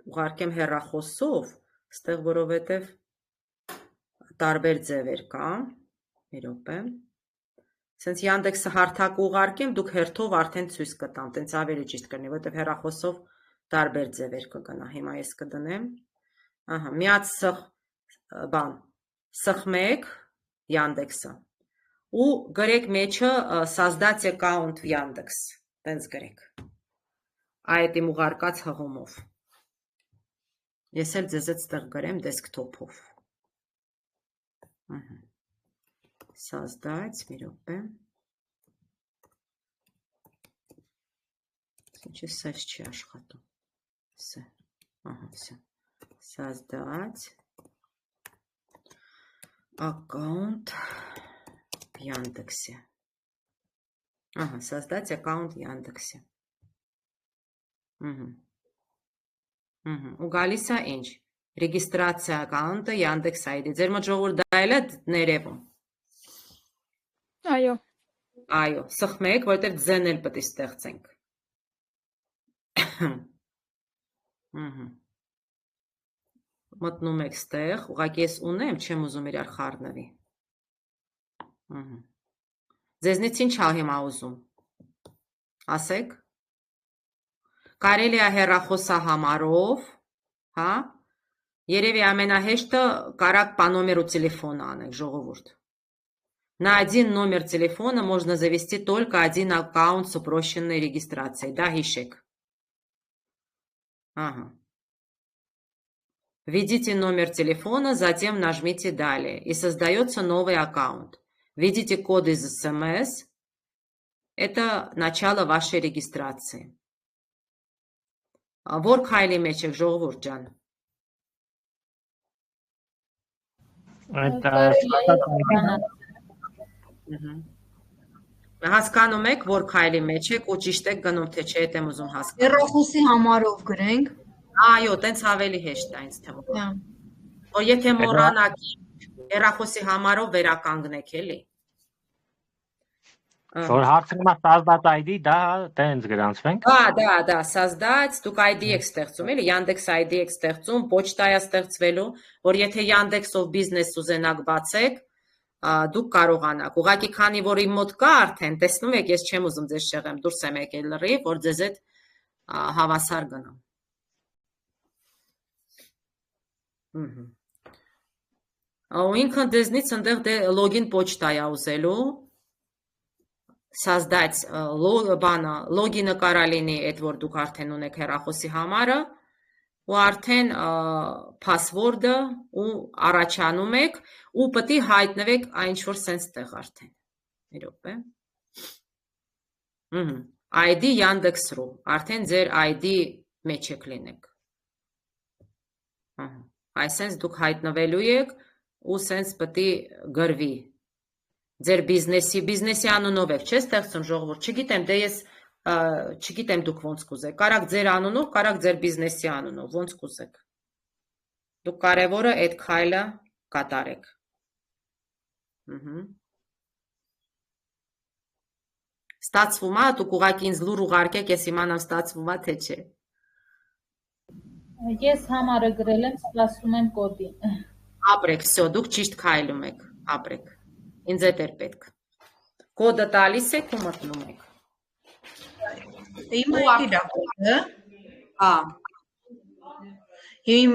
Ուղարկեմ հեռախոսով, ստեղ որովհետև տարբեր ձևեր կա, մի րոպե։ Սենց Yandex-ը հարթակ ուղարկեմ, դուք հերթով արդեն ցույց կտամ, տենց ավելի ճիշտ կլինի, որովհետև հեռախոսով տարբեր ձևեր կգնա։ Հիմա ես կդնեմ։ Ահա, միած սխմեք Yandex-ը ու գրեք մեջը создать account в Yandex, տենց գրեք։ Այդ իմ ուղարկած հղումով։ Ես էլ ձեզ այդտեղ գրեմ դեսքթոփով։ Создать, մի րոպե։ Ինչի սեզ չի աշխատում։ Սա, ահա, սա։ Создать аккаунт в Яндексе. Ага, создать аккаунт в Яндексе. Ու գալիս է ինչ։ Ռեգիստրացիա аккаунտը Yandex ID։ Ձեր մոտ ժողովուրդ դա էլ է ներևում։ Այո։ Այո, սխմեք, որովհետև ձեն էլ պետք է ստեղծենք։ Մտնում եք ստեղ, ուղղակի ես ունեմ, չեմ ուզում իրար խառնվի։ Ձեզնից ինչ ա հիմա ուզում։ Ասեք։ Կարելի է հեռախոսահամարով, հա։ Երևի ամենահեշտը կարակ по номеру телефона անեք, ժողովուրդ։ На один номер телефона можно завести только один аккаунт с упрощенной регистрацией. Да, Хишек? Ага. Введите номер телефона, затем нажмите «Далее» и создается новый аккаунт. Введите код из СМС. Это начало вашей регистрации. Որ քայլի մեջ եք, ժողովուրդ ջան։ Հասկանում եք, որ քայլի մեջ եք ու ճիշտ եք գնում, թե չէ, եմ ուզում հասկանալ։ Հեռախոսի համարով գրենք։ Այո, տենց ավելի հեշտ է ինձ թվում։ Որ եթե մոռանաք հեռախոսի համարով վերականգնեք, էլի։ Որ հարցնում է создать ID, դա տենց գրանցվենք։ Да, создать, դուք ID եք ստեղծում, էլի, Yandex ID եք ստեղծում, почта է ստեղծվելու, որ եթե Yandex-ով բիզնես ուզենաք բացեք, դուք կարողանաք։ Ուղղակի քանի որ իմ մոտ կա արդեն, տեսնում եք, ես չեմ ուզում ձեզ շեղեմ, դուրս եմ եկել լրիվ, որ ձեզ այդ հավասար գնամ։ Ու ինքն դեզնից ընդեղ լոգին почта է ուզելու, создать լոգինը կարա լինի այդ որ դուք արդեն ունեք հեռախոսի համարը ու արդեն password-ը ու առաջանում եք ու պետք է հայտնվեք այն ինչ որ sense տեղ արդեն։ Մի րոպե։ ID Yandex.ru, արդեն ձեր ID մեջ եք լինեք։ Այսինքն դուք հայտնվելու եք ու sense պետք է գրվի։ Ձեր բիզնեսի անունով եք, չէ՞ ստեղծում ժողովուրդ, չգիտեմ, դե ես չգիտեմ դուք ոնց կուզեք, կարաք ձեր անունով, կարաք ձեր բիզնեսի անունով, ոնց կուզեք։ Դուք կարևորը այդ քայլը կատարեք։ Ստացվում է, դուք ուղղակի ինձ լուր ուղարկեք, ես իմանամ ստացվում է, թե չէ։ Ես համարը գրել եմ, սպասում եմ կոդին։ Ապրեք, всё, դուք ճիշտ քայլում եք, ապրեք։ Ինձ էդ էր պետք։ Կոդը տալիս եք ու մտնում եք։ Իմը եկիր է կոդը։ Հա։ Իմ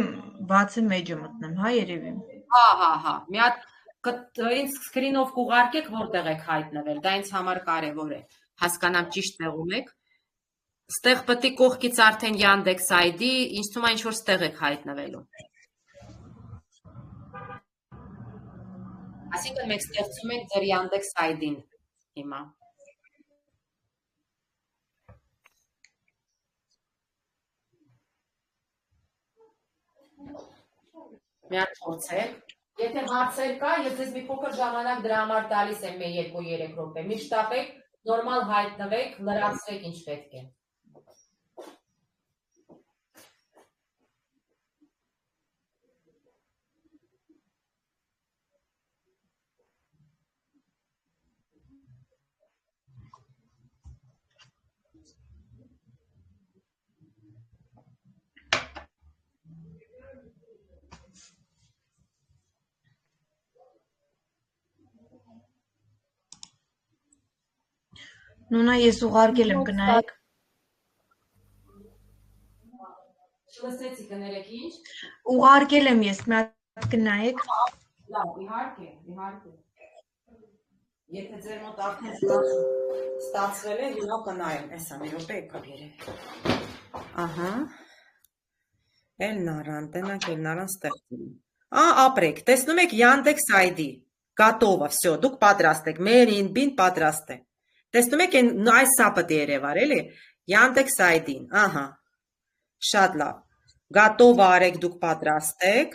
բացի մեջը մտնեմ, հա երևի։ Հա։ Մի հատ ինձ սկրինով կուղարկեք, որտեղ եք հայտնվել, դա ինձ համար կարևոր է։ Հասկանամ ճիշտ տեղում եք։ Ստեղ պետք է կողքից արդեն Yandex ID, ինձ թվում է ինչ-որ ստեղ եք հայտնվելու։ Այսինքն մենք ստեղծում ենք ձեր Yandex ID-ն հիմա։ Մի հատ փորձեք։ Եթե հարցեր կա, ես ձեզ մի փոքր ժամանակ դրա համար տալիս եմ 2-3 րոպե։ Մի շտապեք, նորմալ հայտնվեք, լրացրեք ինչ պետք է։ Նունա ես ուղարկել եմ գնայեք։ Չլսեցի կներեք ինչ։ Ուղարկել եմ ես մի հատ գնայեք։ Լավ, իհարկե։ Եթե ձեր մոտ արդեն ստացվել է, հիմա կնայեմ, էսա մի րոպե եկավ երևի։ Ահա։ Էլնարան, տենակ Էլնարան ստեղծում։ Ապրեք, տեսնում եք Yandex ID, готово, всё, դուք պատրաստ եք, մեր ինբին պատրաստ է։ Տեսնում եք այս սա պետք է երևար, էլի, Yandex ID-ն, ահա, շատ լավ, готово արեք դուք պատրաստ եք,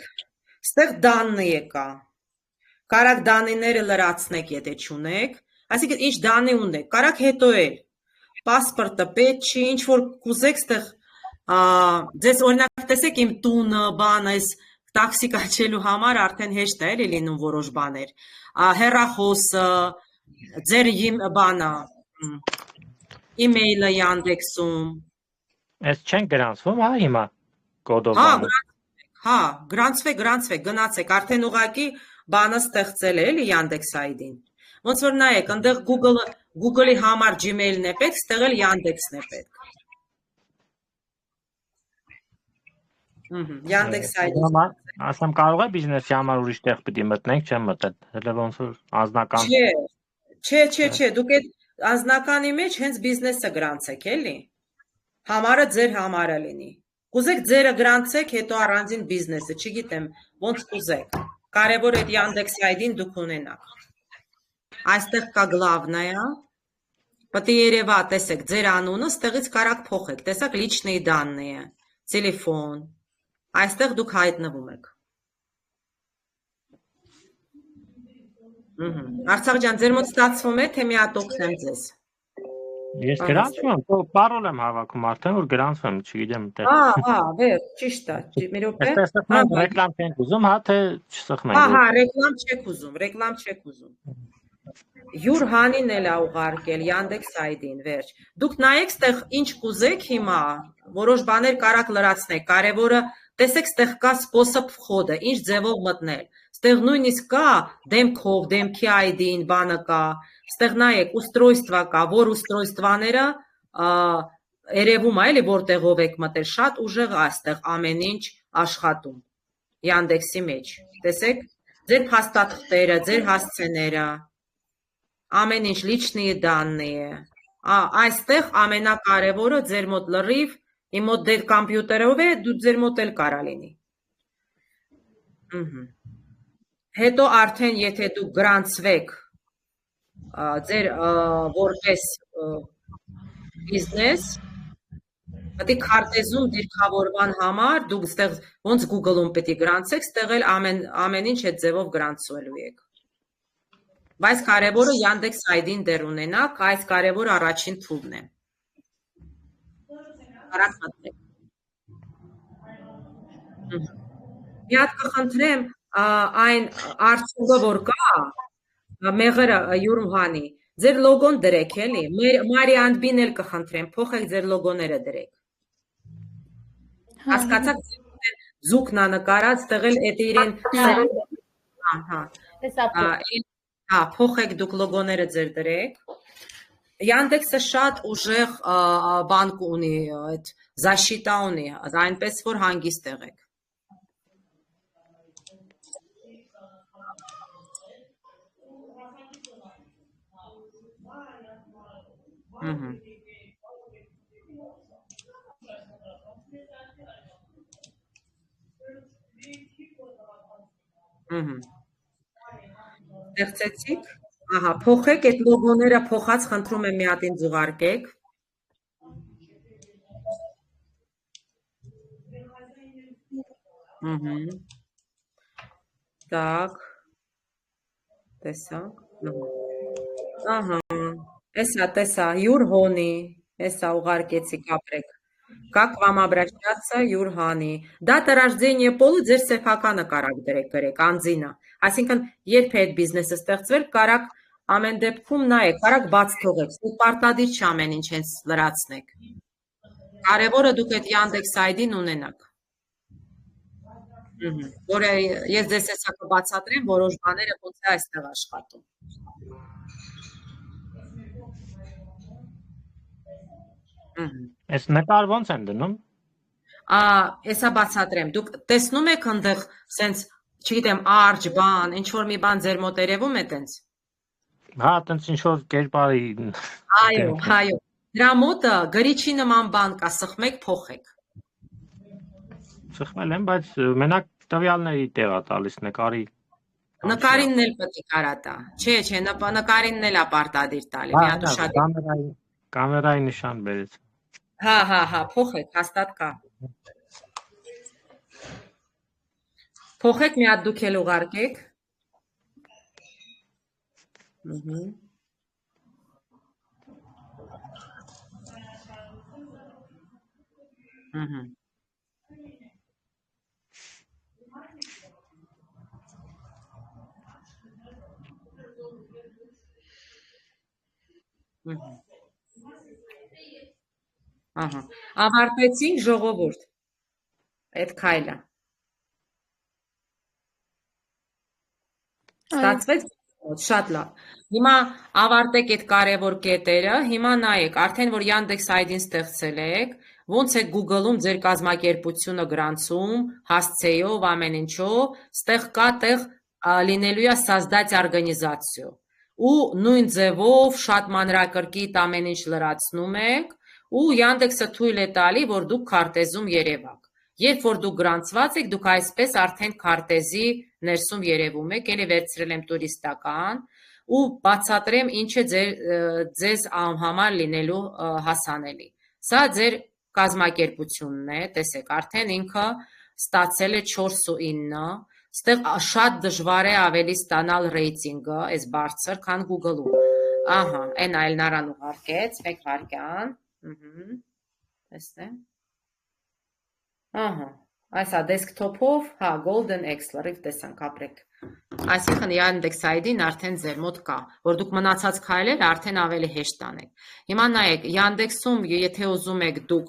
ստեղ դաննի կա, կարաք դանիները լրացնեք, եթե չունեք, այսինքն ինչ դանի ունեք, կարաք հետո էլ, պասպորտը պետք չի, ինչ որ կուզեք ստեղ, ձեզ օրինակ տեսեք իմ տունը, բանը, այս տաքսի կաչելու համար արդեն հեշտ է էլի լինում որոշ բաներ, հեռախոսը, ձեր բանը, իմեյլը Yandex-ում։ Այս չեն գրանցվում, հա հիմա կոդով։ Հա, գրանցվեք, գնացեք, արդեն ուղղակի բանը ստեղծել է էլի Yandex ID-ն։ Ոնց որ նայեք, այնտեղ Google-ի համար Gmail-ն է պետք, ստեղ էլ Yandex-ն է պետք։ Yandex ID-ն։ Ասեմ կարող է բիզնեսի համար ուրիշ տեղ պիտի մտնենք, չեմ մտել։ Հələ ոնց որ անձնական։ Չէ, դուք այդ անձնականի մեջ հենց բիզնեսը գրանցեք, էլի։ Համարը ձեր համարը լինի։ Կուզեք ձերը գրանցեք, հետո առանձին բիզնեսը, չգիտեմ, ոնց կուզեք։ Կարևոր այդ Yandex ID-ն դուք ունենաք։ Այստեղ կա главное, պետք է երևա, տեսեք, ձեր անունը, ստեղից կարաք փոխեք, տեսակ личные данные, телефон, այստեղ դուք հայտնվում եք։ Արցախ ջան, ձեր մոտ ստացվում է, թե մի հատ օգնեմ ձեզ։ Ես գրանցում եմ, պարոլ եմ հավաքում արդեն, որ գրանցվեմ, չգիտեմ դե։ Վեր, ճիշտ է, մի րոպե։ Այստեղ ռեկլամ չենք ուզում, հա թե չսխմենք։ Հա, ռեկլամ չեք ուզում։ Յուր հանին էլ է ուղարկել Yandex ID-ն, վերջ։ Դուք նայեք ստեղ ինչ կուզեք հիմա, որոշ բաներ կարաք լրացնեք, կարևորը տեսեք ստեղ կա способ входа, ինչ ձևով մտնել։ Ստեղ նույնիսկ կա դեմքով, դեմքի ID-ն, բանը կա։ Ստեղ նայեք, устройство կա, որ устройствաները երևում է, էլի որտեղով եք մտել, շատ ուժեղ է այստեղ ամեն ինչ աշխատում Yandex-ի մեջ։ Տեսեք, ձեր փաստաթղթերը, ձեր հասցեները։ ամեն ինչ լիչնի դաննի։ Այստեղ ամենակարևորը ձեր մոտ լրիվ, իմ մոտ դեր կամպյուտերով է, դու ձեր մոտ էլ կարա լինի։ Հետո արդեն եթե դու գրանցվեք ձեր որպես բիզնես, պետք է քարտեզում դիրքավորման համար դուք ստեղ ոնց Google-ում պետք է գրանցեք, ստեղ էլ ամեն ինչ այդ ձևով գրանցվելու եք։ Բայց կարևորը Yandex ID-ն դեր ունենաք, այս կարևորը առաջին թուլն է։ Արագ մտնեք։ Մի հատ կխնդրեմ այն արդյունքը որ կա, մեղրը յուրմհանի, ձեր լոգոն դրեք էլի, Մարիանդբին էլ կխնդրեմ, փոխեք ձեր լոգոները դրեք։ Հասկացաք, զուգնա նկարած, տղել էդ իրեն, փոխեք դուք լոգոները ձեր դրեք։ Yandex-ը շատ ուժեղ բանկ ունի, այդ զաշիտա ունի, այնպես որ հանգիստ եղեք։ Ստեղծեցիք, ահա, փոխեք այդ լոգոները փոխած, խնդրում եմ մի հատ ինձ ուղարկեք։ Так, տեսակ, ահա, տեսա, յուր հոնի, տեսա ուղարկեցի կապրեք, как вам обращаться, յուր հանի, դատա рождения полу ձեր սեփականը կարակ գրեք, անձինը, այսինքն երբ է այդ բիզնեսը ստեղծվել, կարակ ամեն դեպքում նայեք, կարակ բաց թողեք, պարտադիր չի ամեն ինչ հենց լրացնեք, կարևորը դուք այդ Yandex ID-ն ունենաք, որ ես ձեզ հեսա կբացատրեմ, որոշ բաները ոնց է այստեղ աշխատում։ Այս նկար ոնց են դնում։ Հեսա բացատրեմ։ Դուք տեսնում եք այնտեղ սենց, չգիտեմ, արջ բան, ինչ որ մի բան ձեր մոտ երևում է տենց։ Հա, տենց ինչ որ կերպարի։ Այո։ Դրա մոտը գրիչի նման բան կա, սխմեք, փոխեք։ Սխմել եմ, բայց մենակ տվյալների տեղ է տալիս նկարի։ Նկարինն էլ պետք է կարա տա։ Չէ, նկարինն էլ ապարտադիր տալի։ Մի հատ շատ կամերայի նշան բերեց։ Հա, փոխեք, հաստատ կա։ Փոխեք մի հատ դուք էլ ուղարկեք։ Ավարտեցինք ժողովուրդ, այդ քայլը։ Ստացվեց շատ լավ։ Հիմա ավարտեք այդ կարևոր կետերը, հիմա նայեք, արդեն որ Yandex ID-ն ստեղծել եք, ոնց է Google-ում ձեր կազմակերպությունը գրանցում, հասցեով, ամեն ինչով, ստեղ կա տեղ լինելու է создать организацию։ Ու նույն ձևով շատ մանրակրկիտ ամեն ինչ լրացնում եք, ու Yandex-ը թույլ է տալի, որ դուք քարտեզում երևաք։ Երբ որ դուք գրանցված եք, դուք այսպես արդեն քարտեզի ներսում երևում եք, ելի վերցրել եմ տուրիստական, ու բացատրեմ ինչ է ձեզ համար լինելու հասանելի։ Սա ձեր կազմակերպությունն է, տեսեք, արդեն ինքը ստացել է 4.9, ստեղ շատ դժվար է ավելի ստանալ ռեյտինգը, այս բարձր, քան Google-ում։ Ահա, այն այլ նարան ուղարկեց, մեկ վարկյան, տեսնեմ։ Ահա, այսա դեսկթոփով, հա, Golden X, լրիվ տեսանք, ապրեք։ Այսինքն Yandex ID-ն արդեն ձեր մոտ կա, որ դուք մնացած քայլերը արդեն ավելի հեշտ անեք։ Հիմա նայեք, Yandex-ում, եթե ուզում եք դուք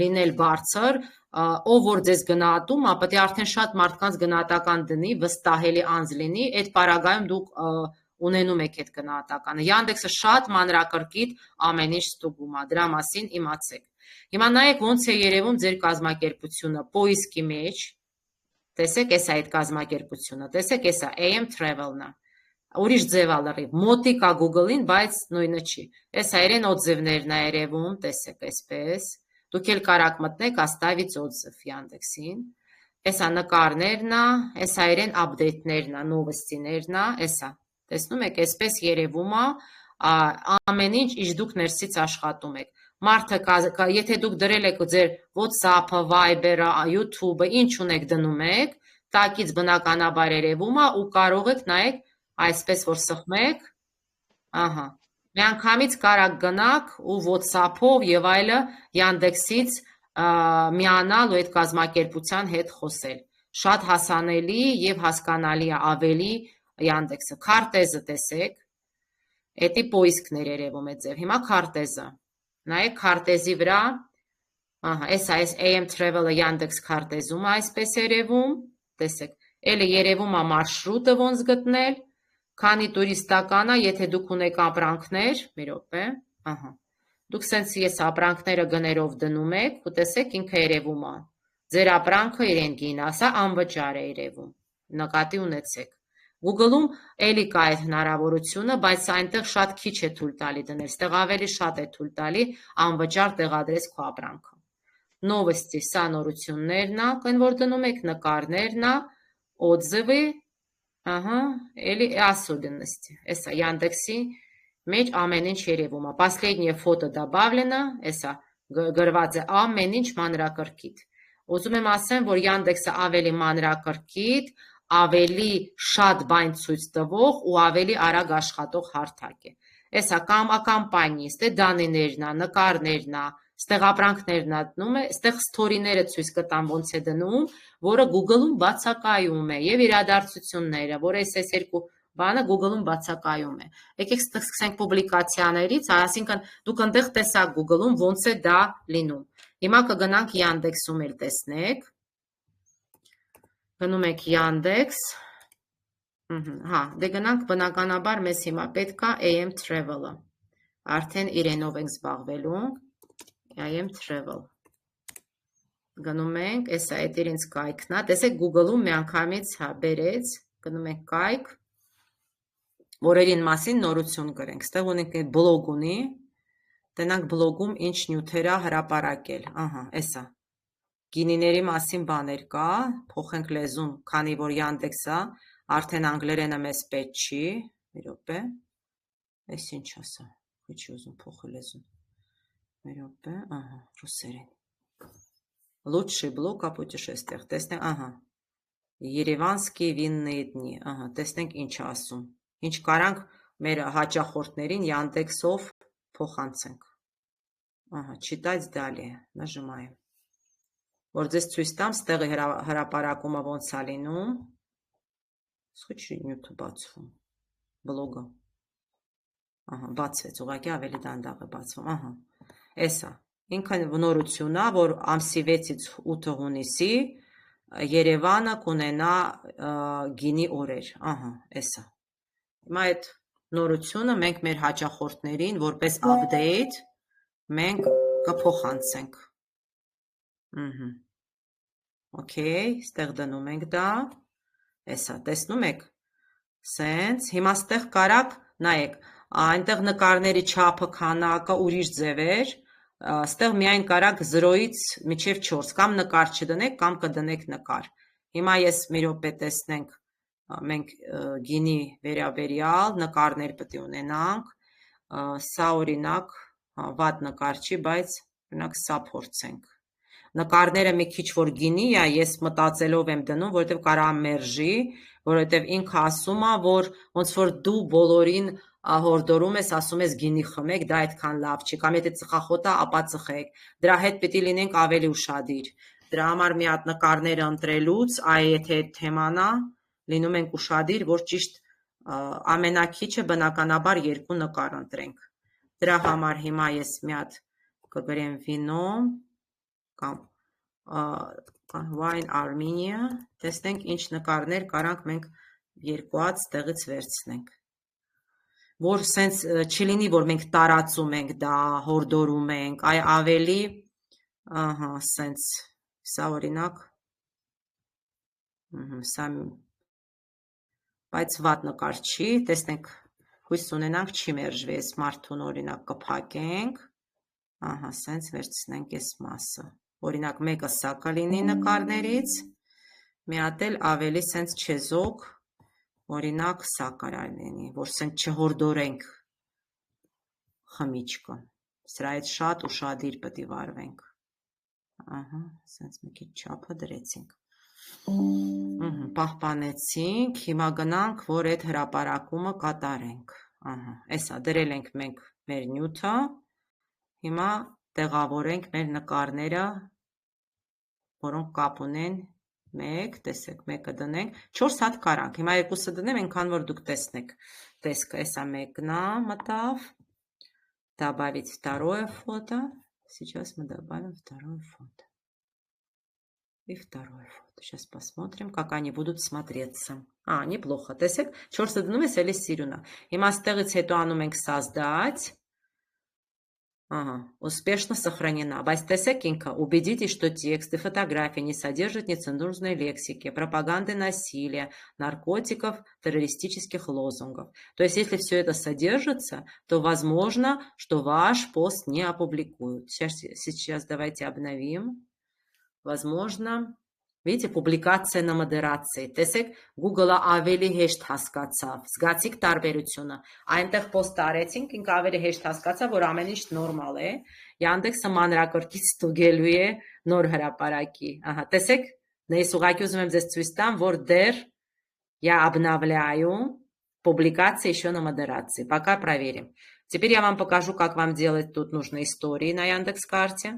լինել բարձր, ով որ ձեզ գնահատում, պետք է արդեն շատ մարդկանց գնահատական դնի, վստահելի անձ լինի, այդ պարագայում դուք ունենում եք այդ գնահատականը։ Yandex-ը շատ մանրակրկիտ ամեն ինչ ստուգում է, դրա մասին իմացեք։ Հիմա նայեք ոնց է երևում ձեր կազմակերպությունը պոիսկի մեջ, տեսեք էս այդ կազմակերպությունը, տեսեք էսա AM Travel-ն է, ուրիշ ձև ա լրիվ, մոտիկ ա Google-ին, բայց նույնը չի։ Էսա իրեն օձևներն ա երևում, տեսեք այսպես։ Դուք էլ կարաք մտնեք Оставить отзыв Yandex-ին։ Էսա նկարներն ա, էսա իրեն update-ներն ա, նովոստիներն ա, էսա։ Տեսնում եք, այսպես երևում ա, ամեն ինչ դուք ներսից աշխատում եք։ Մարդը, եթե դուք դրել եք ձեր WhatsApp-ը, Viber-ը, YouTube-ը, ինչ ունեք դնում եք, տակից բնականաբար երևում ա ու կարող եք նայեք այսպես որ սխմեք, ահա, միանգամից կարաք գնաք ու WhatsApp-ով եւ այլը Yandex-ից միանալ ու այդ կազմակերպության հետ խոսել։ Շատ հասանելի եւ հասկանալի է ավելի Yandex-ը։ Քարտեզը տեսեք, էդի պոիսկներ երևում է ձև։ Հիմա քարտեզը։ Նայեք քարտեզի վրա, ահա, այս AM Travel-ը Yandex քարտեզում է այսպես երևում, տեսեք, էլի երևում է մարշրուտը ոնց գտնել, քանի տուրիստական է, եթե դուք ունեք ապրանքներ, մի րոպե, ահա, դուք սենց ես ապրանքները գներով դնում եք, ու տեսեք ինքը երևում է, ձեր ապրանքը իրեն գին, ասա անվճար է երևում, նկատի ունեցեք։ Google-ում էլի կա այդ հնարավորությունը, բայց այնտեղ շատ քիչ է թույլ տալի դնել, ստեղ ավելի շատ է թույլ տալի անվճար տեղադրես քո ապրանքը։ Նովոստի, սա նորություններն ա, կան որ դնում եք նկարներն ա, օձևի, ահա, էլի особенности, էսա Yandex-ի մեջ ամեն ինչ երևում ա, последнее фото добавлено, էսա գրված է ամեն ինչ մանրակրկիտ։ Ուզում եմ ասեմ, որ Yandex-ը ավելի մանրակրկիտ, ավելի շատ բան ցույց տվող ու ավելի արագ աշխատող հարթակ է։ Էսա կամպանիա, ստե դանիներն ա, նկարներն ա, ստեղ ապրանքներն ա դնում է, ստեղ սթորիները ցույց կտամ ոնց է դնում, որը Google-ում բացակայում է եւ իրադարձությունները, որ այս երկու բանը Google-ում բացակայում է։ Եկեք սկսենք պուբլիկացիաներից, այսինքն դուք այնտեղ տեսաք Google-ում ոնց է դա լինում։ Հիմա կգնանք Yandex-ում էլ տեսնեք։ Գնում եք Yandex, հա, դե գնանք բնականաբար մեզ հիմա պետք է AM Travel-ը, արդեն իրենով ենք զբաղվելու, AM Travel, գնում ենք, էսա էդ իրենց կայքն է, տեսեք Google-ում միանգամից հա բերեց, գնում ենք կայք, որերին մասին նորություն գրենք, ստեղ ունենք բլոգ ունի, տնանք բլոգում ինչ նյութեր ա հրապարակել, ահա, էսա, գինիների մասին բաներ կա, փոխենք լեզուն, քանի որ Yandex-ը, արդեն անգլերենը մեզ պետք չի, մի րոպե, այս ինչ ասա, ոչ ուզում փոխել լեզուն, մի րոպե, ահա, ռուսերեն, լучший блог о путешествиях, տեսնենք, ահա, Երևանսկի վիննые дни, ահա, տեսնենք ինչ ասում, ինչ կարանք մեր հաճախորդներին Yandex-ով փոխանցենք, ահա, читать далее, նажимаем, որ ձեզ ցույց տամ, ստեղի հրապարակումը ոնց է լինում, Սխոչի նյութը բացվում, բլոգը, ահա, բացվեց, ուղղակի ավելի դանդաղ է բացվում, ահա, էսա, ինքը նորություն է, որ ամսի 6-ից 8 հունիսի Երևանը կունենա գինի օրեր, ահա, էսա, հիմա այդ նորությունը մենք մեր հաճախորդներին, որպես update, մենք կփոխանցենք, Okay, ստեղ դնում ենք դա, էսա, տեսնում եք, սենց, հիմա ստեղ կարակ, նայեք, այնտեղ նկարների չափը քանակը ուրիշ ձևեր, ստեղ միայն կարակ 0-ից մինչև 4, կամ նկար չդնեք, կամ կդնեք նկար, հիմա ես մի րոպե տեսնենք, մենք գինի վերաբերյալ, նկարներ պետք է ունենանք, սա օրինակ, վատ նկար չի, բայց օրինակ սա փորձենք, նկարները մի քիչ որ գինի է, ես մտածելով եմ դնում, որովհետև կարա մերժի, որովհետև ինքը ասում է, որ ոնց որ դու բոլորին հորդորում ես, ասում ես գինի խմեք, դա այդքան լավ չի, կամ եթե ծխախոտ է, ապա ծխեք, դրա հետ պետք է լինենք ավելի ուշադիր, դրա համար մի հատ նկարները ընտրելուց, եթե այդ թեման է, լինում ենք ուշադիր, որ ճիշտ ամենակիչը բնականաբար 2 նկար ընտրենք, դրա համար հիմա ես մի հատ կգրեմ վինո, կամ Wine Armenia, տեսնենք ինչ նկարներ կարանք մենք երկուած տեղից վերցնենք, որ սենց չլինի, որ մենք տարածում ենք դա, հորդորում ենք, այ ավելի, ահա, սենց, սա օրինակ, սա բայց վատ նկար չի, տեսնենք, հույս ունենանք չի մերժվի, այս մարդուն օրինակ կփակենք, ահա, սենց վերցնենք այս մասը, օրինակ մեկը սա կլինի նկարներից, մի հատ էլ ավելի սենց չեզոք, օրինակ սա կարար լինի, որ սենց չհորդորենք խմիչքը, սրա հետ շատ ուշադիր պետք է վարվենք, ահա, սենց մի քիչ չափը դրեցինք, պահպանեցինք, հիմա գնանք, որ այդ հրապարակումը կատարենք, ահա, էսա դրել ենք մենք մեր նյութը, հիմա տեղավորենք մեր նկարները, որոնք կապ ունեն մեկ, տեսեք, մեկը դնենք, 4 հատ կարանք, հիմա երկուսը դնեմ, ենքան որ դուք տեսնեք, տեսքը, էսա մեկնա մտավ, добавить второе фото, сейчас мы добавим второе фото. И второе фото. Сейчас посмотрим, как они будут смотреться. Неплохо. Տեսեք, 4-ը դնում ես, էլի սիրուն է։ Հիմա ստեղից հետո անում ենք создать. Успешно сохранена. Բայց տեսեք ինքը, убедитесь, что тексты, фотографии не содержат нецензурной лексики, пропаганды насилия, наркотиков, террористических лозунгов. То есть, если все это содержится, то возможно, что ваш пост не опубликуют. Сейчас давайте обновим. Возможно, видите, публикация на модерации. Տեսեք, Google-ը ավելի հեշտ հասկացավ, զգացիք տարբերությունը, այնտեղ post արեցինք, ինքը ավելի հեշտ հասկացավ, որ ամեն ինչ նորմալ է, Yandex-ը մանրակրկիտ ստուգելու է նոր հրապարակի, տեսեք, ես ուղղակի ուզում եմ ձեզ ցույց տամ, որ դեռ я обновляю публикации еще на модерации, пока проверим. Теперь я вам покажу, как вам делать тут нужно истории на Яндекс.Карте.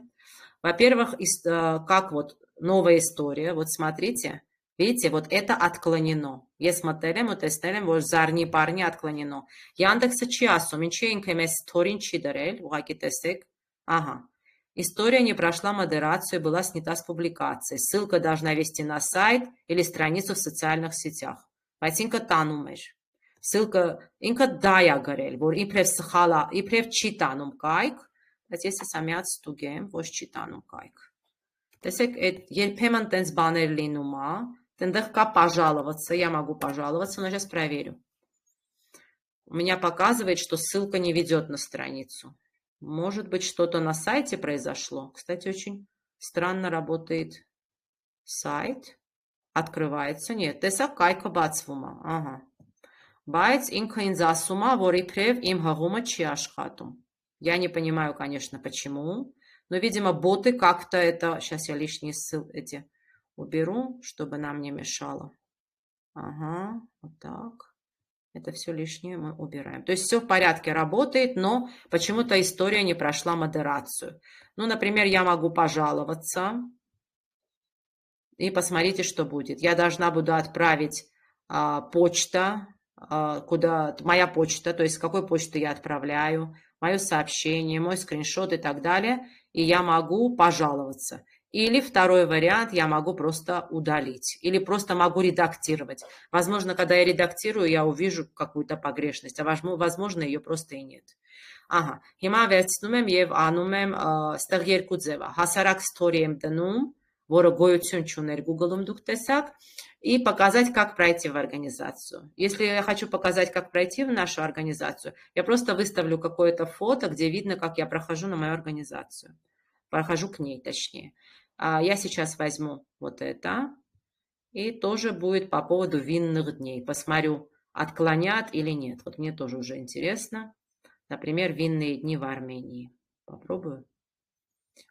Во-первых, как вот новая история, вот смотрите, видите, вот это отклонено. Ես մտել եմ ու տեսնել եմ, որ զարնի պարնի отклонено. Яндекс-ը չի ասում, ինչի ինքը մեզ թորին չի դրել, ուղղակի տեսեք, История не прошла модерацию, была снята с публикации. Ссылка должна вести на сайт или страницу в социальных сетях. Բայց ինքը տանում էր. Ссылка ինքը դա է գրել, որ իբրև սխալ է, իբրև չի տանում կայք, բայց ես հեսա մի հատ ստուգեմ, ոչ չի տանում կայք. Տեսեք, երբեմն տենց բաներ լինում է, տնդեղ կա пожаловаться, я могу пожаловаться, но сейчас проверю. У меня показывает, что ссылка не ведет на страницу. Может быть, что-то на сайте произошло. Кстати, очень странно работает сайт. Открывается. Нет, տեսակ կայքը բացվում է. Բայց ինքը ինձ ասում է, որ իբրև իմ հղումը չի աշխատում. Я не понимаю, конечно, почему, но, видимо, боты как-то это... Сейчас я лишние ссылки эти уберу, чтобы нам не мешало. Вот так. Это все лишнее мы убираем. То есть все в порядке работает, но почему-то история не прошла модерацию. Ну, например, я могу пожаловаться. И посмотрите, что будет. Я должна буду отправить почта, куда моя почта, то есть с какой почты я отправляю, мое сообщение, мой скриншот и так далее. И я могу пожаловаться. Или второй вариант, я могу просто удалить. Или просто могу редактировать. Возможно, когда я редактирую, я увижу какую-то погрешность. А возможно, ее просто и нет. Հիմա վերցնում եմ և անում եմ ստեղ երկու ձև է. Հասարակ story եմ դնում, որը գոյություն չուներ Google-ում դուք տեսակ, и показать, как пройти в организацию. Если я хочу показать, как пройти в нашу организацию, я просто выставлю какое-то фото, где видно, как я прохожу на мою организацию. Прохожу к ней, точнее. Я сейчас возьму вот это, и тоже будет по поводу винных дней. Посмотрю, отклонят или нет. Вот мне тоже уже интересно. Например, винные дни в Армении. Попробую.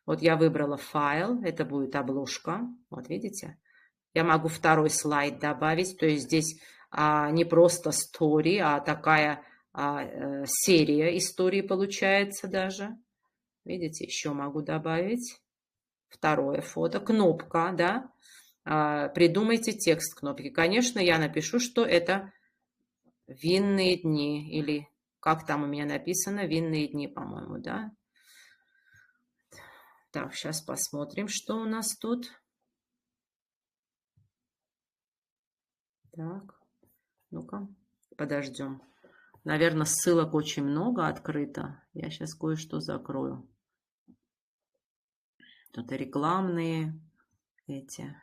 Вот я выбрала файл, это будет обложка, вот видите. Я могу второй слайд добавить, то есть здесь не просто story, а такая серия историй получается даже. Видите, еще могу добавить второе фото, кнопка, да. Придумайте текст кнопки. Конечно, я напишу, что это винные дни, или как там у меня написано, винные дни, по-моему, да. Так, сейчас посмотрим, что у нас тут. Так, ну-ка, подождем. Наверное, ссылок очень много открыто. Я сейчас кое-что закрою. Тут рекламные эти.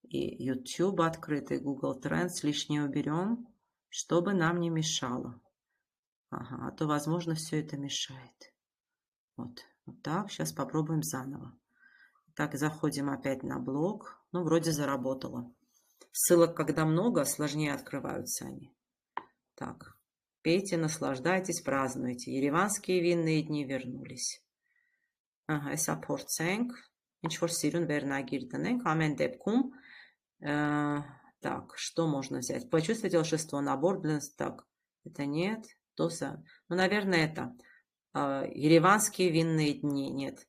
И YouTube открыт, и Google Trends лишнее уберем, чтобы нам не мешало. Ага, а то, возможно, все это мешает. Вот так. Сейчас попробуем заново. Так, заходим опять на блог. Ну, вроде заработало. Ссылок, когда много, сложнее открываются они. Так, пейте, наслаждайтесь, празднуйте. Երևանские винные дни вернулись. Ага, հեսա փորձենք. Ինչ որ սիրուն վերնագիր դնենք, ամեն դեպքում. Так, что можно взять? Почувствуйте волшебство, набор, так, это нет. Ну, наверное, это. Ереванские винные дни, нет.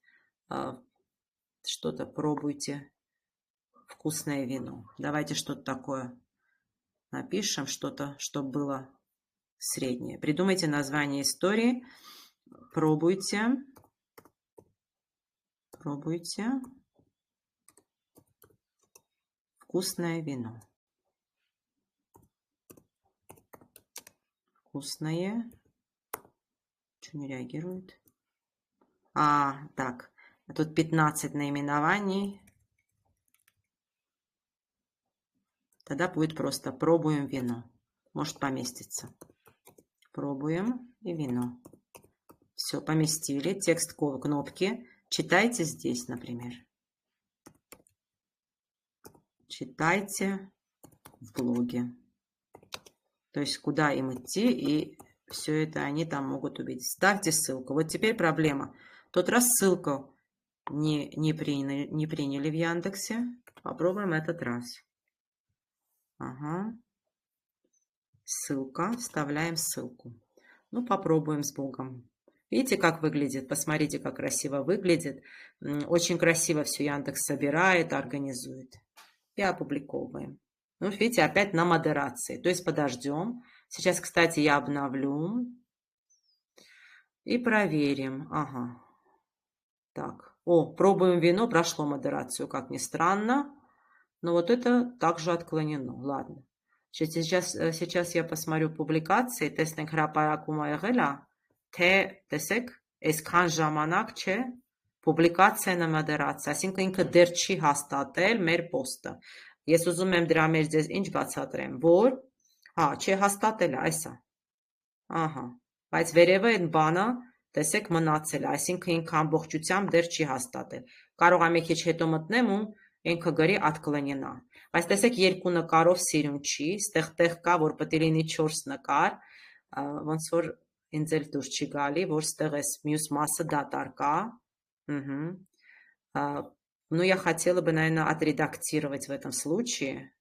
Что-то пробуйте. Вкусное вино. Давайте что-то такое напишем, что-то, чтобы было среднее. Придумайте название истории. Пробуйте. Пробуйте. Вкусное вино. Вкусное. Что не реагирует? Так. Тут 15 наименований. Тогда будет просто пробуем вино. Может поместиться. Пробуем и вино. Все, поместили. Текст кнопки. Читайте здесь, например. Читайте в блоге. То есть, куда им идти, и все это они там могут увидеть. Ставьте ссылку. Вот теперь проблема. В тот раз ссылку не приняли в Яндексе. Попробуем этот раз. Ага. Ссылка. Вставляем ссылку. Ну, попробуем с Богом. Видите, как выглядит? Посмотрите, как красиво выглядит. Очень красиво все Яндекс собирает, организует. И опубликовываем. Ну, видите, опять на модерации. То есть подождем. Сейчас, кстати, я обновлю. И проверим. Ага. Так. Пробуем вино. Прошло модерацию, как ни странно. Но вот это также отклонено. Ладно. Сейчас я посмотрю публикации. Տեսնենք հրապարակումը եղել է, թե տեսեք, այսքան ժամանակ չէ, պուբլիկացիան մոդերացիա, այսինքն ինքը դեռ չի հաստատել մեր post-ը։ Ես ուզում եմ դրա մեջ ձեզ ինչ բացատրեմ, որ չի հաստատել է, այս է։ Ահա, բայց վերևը այն բանը, տեսեք, մնացել է, այսինքն ինքը ամբողջությամբ դեռ չի հաստատել։ Կարող եմ մի քիչ հետո մտնեմ ու ինքը գրի отклонена։ Բայց տեսեք, երկու նկարով սիրուն չի, ստեղ կա, որ պետք է լինի 4 նկար, ոնց որ ինձ էլ դուրս չի գալի, որ ստեղ էս մյուս մասը դատարկ է։ Ну, я хотела бы, наверное, отредактировать в этом случае,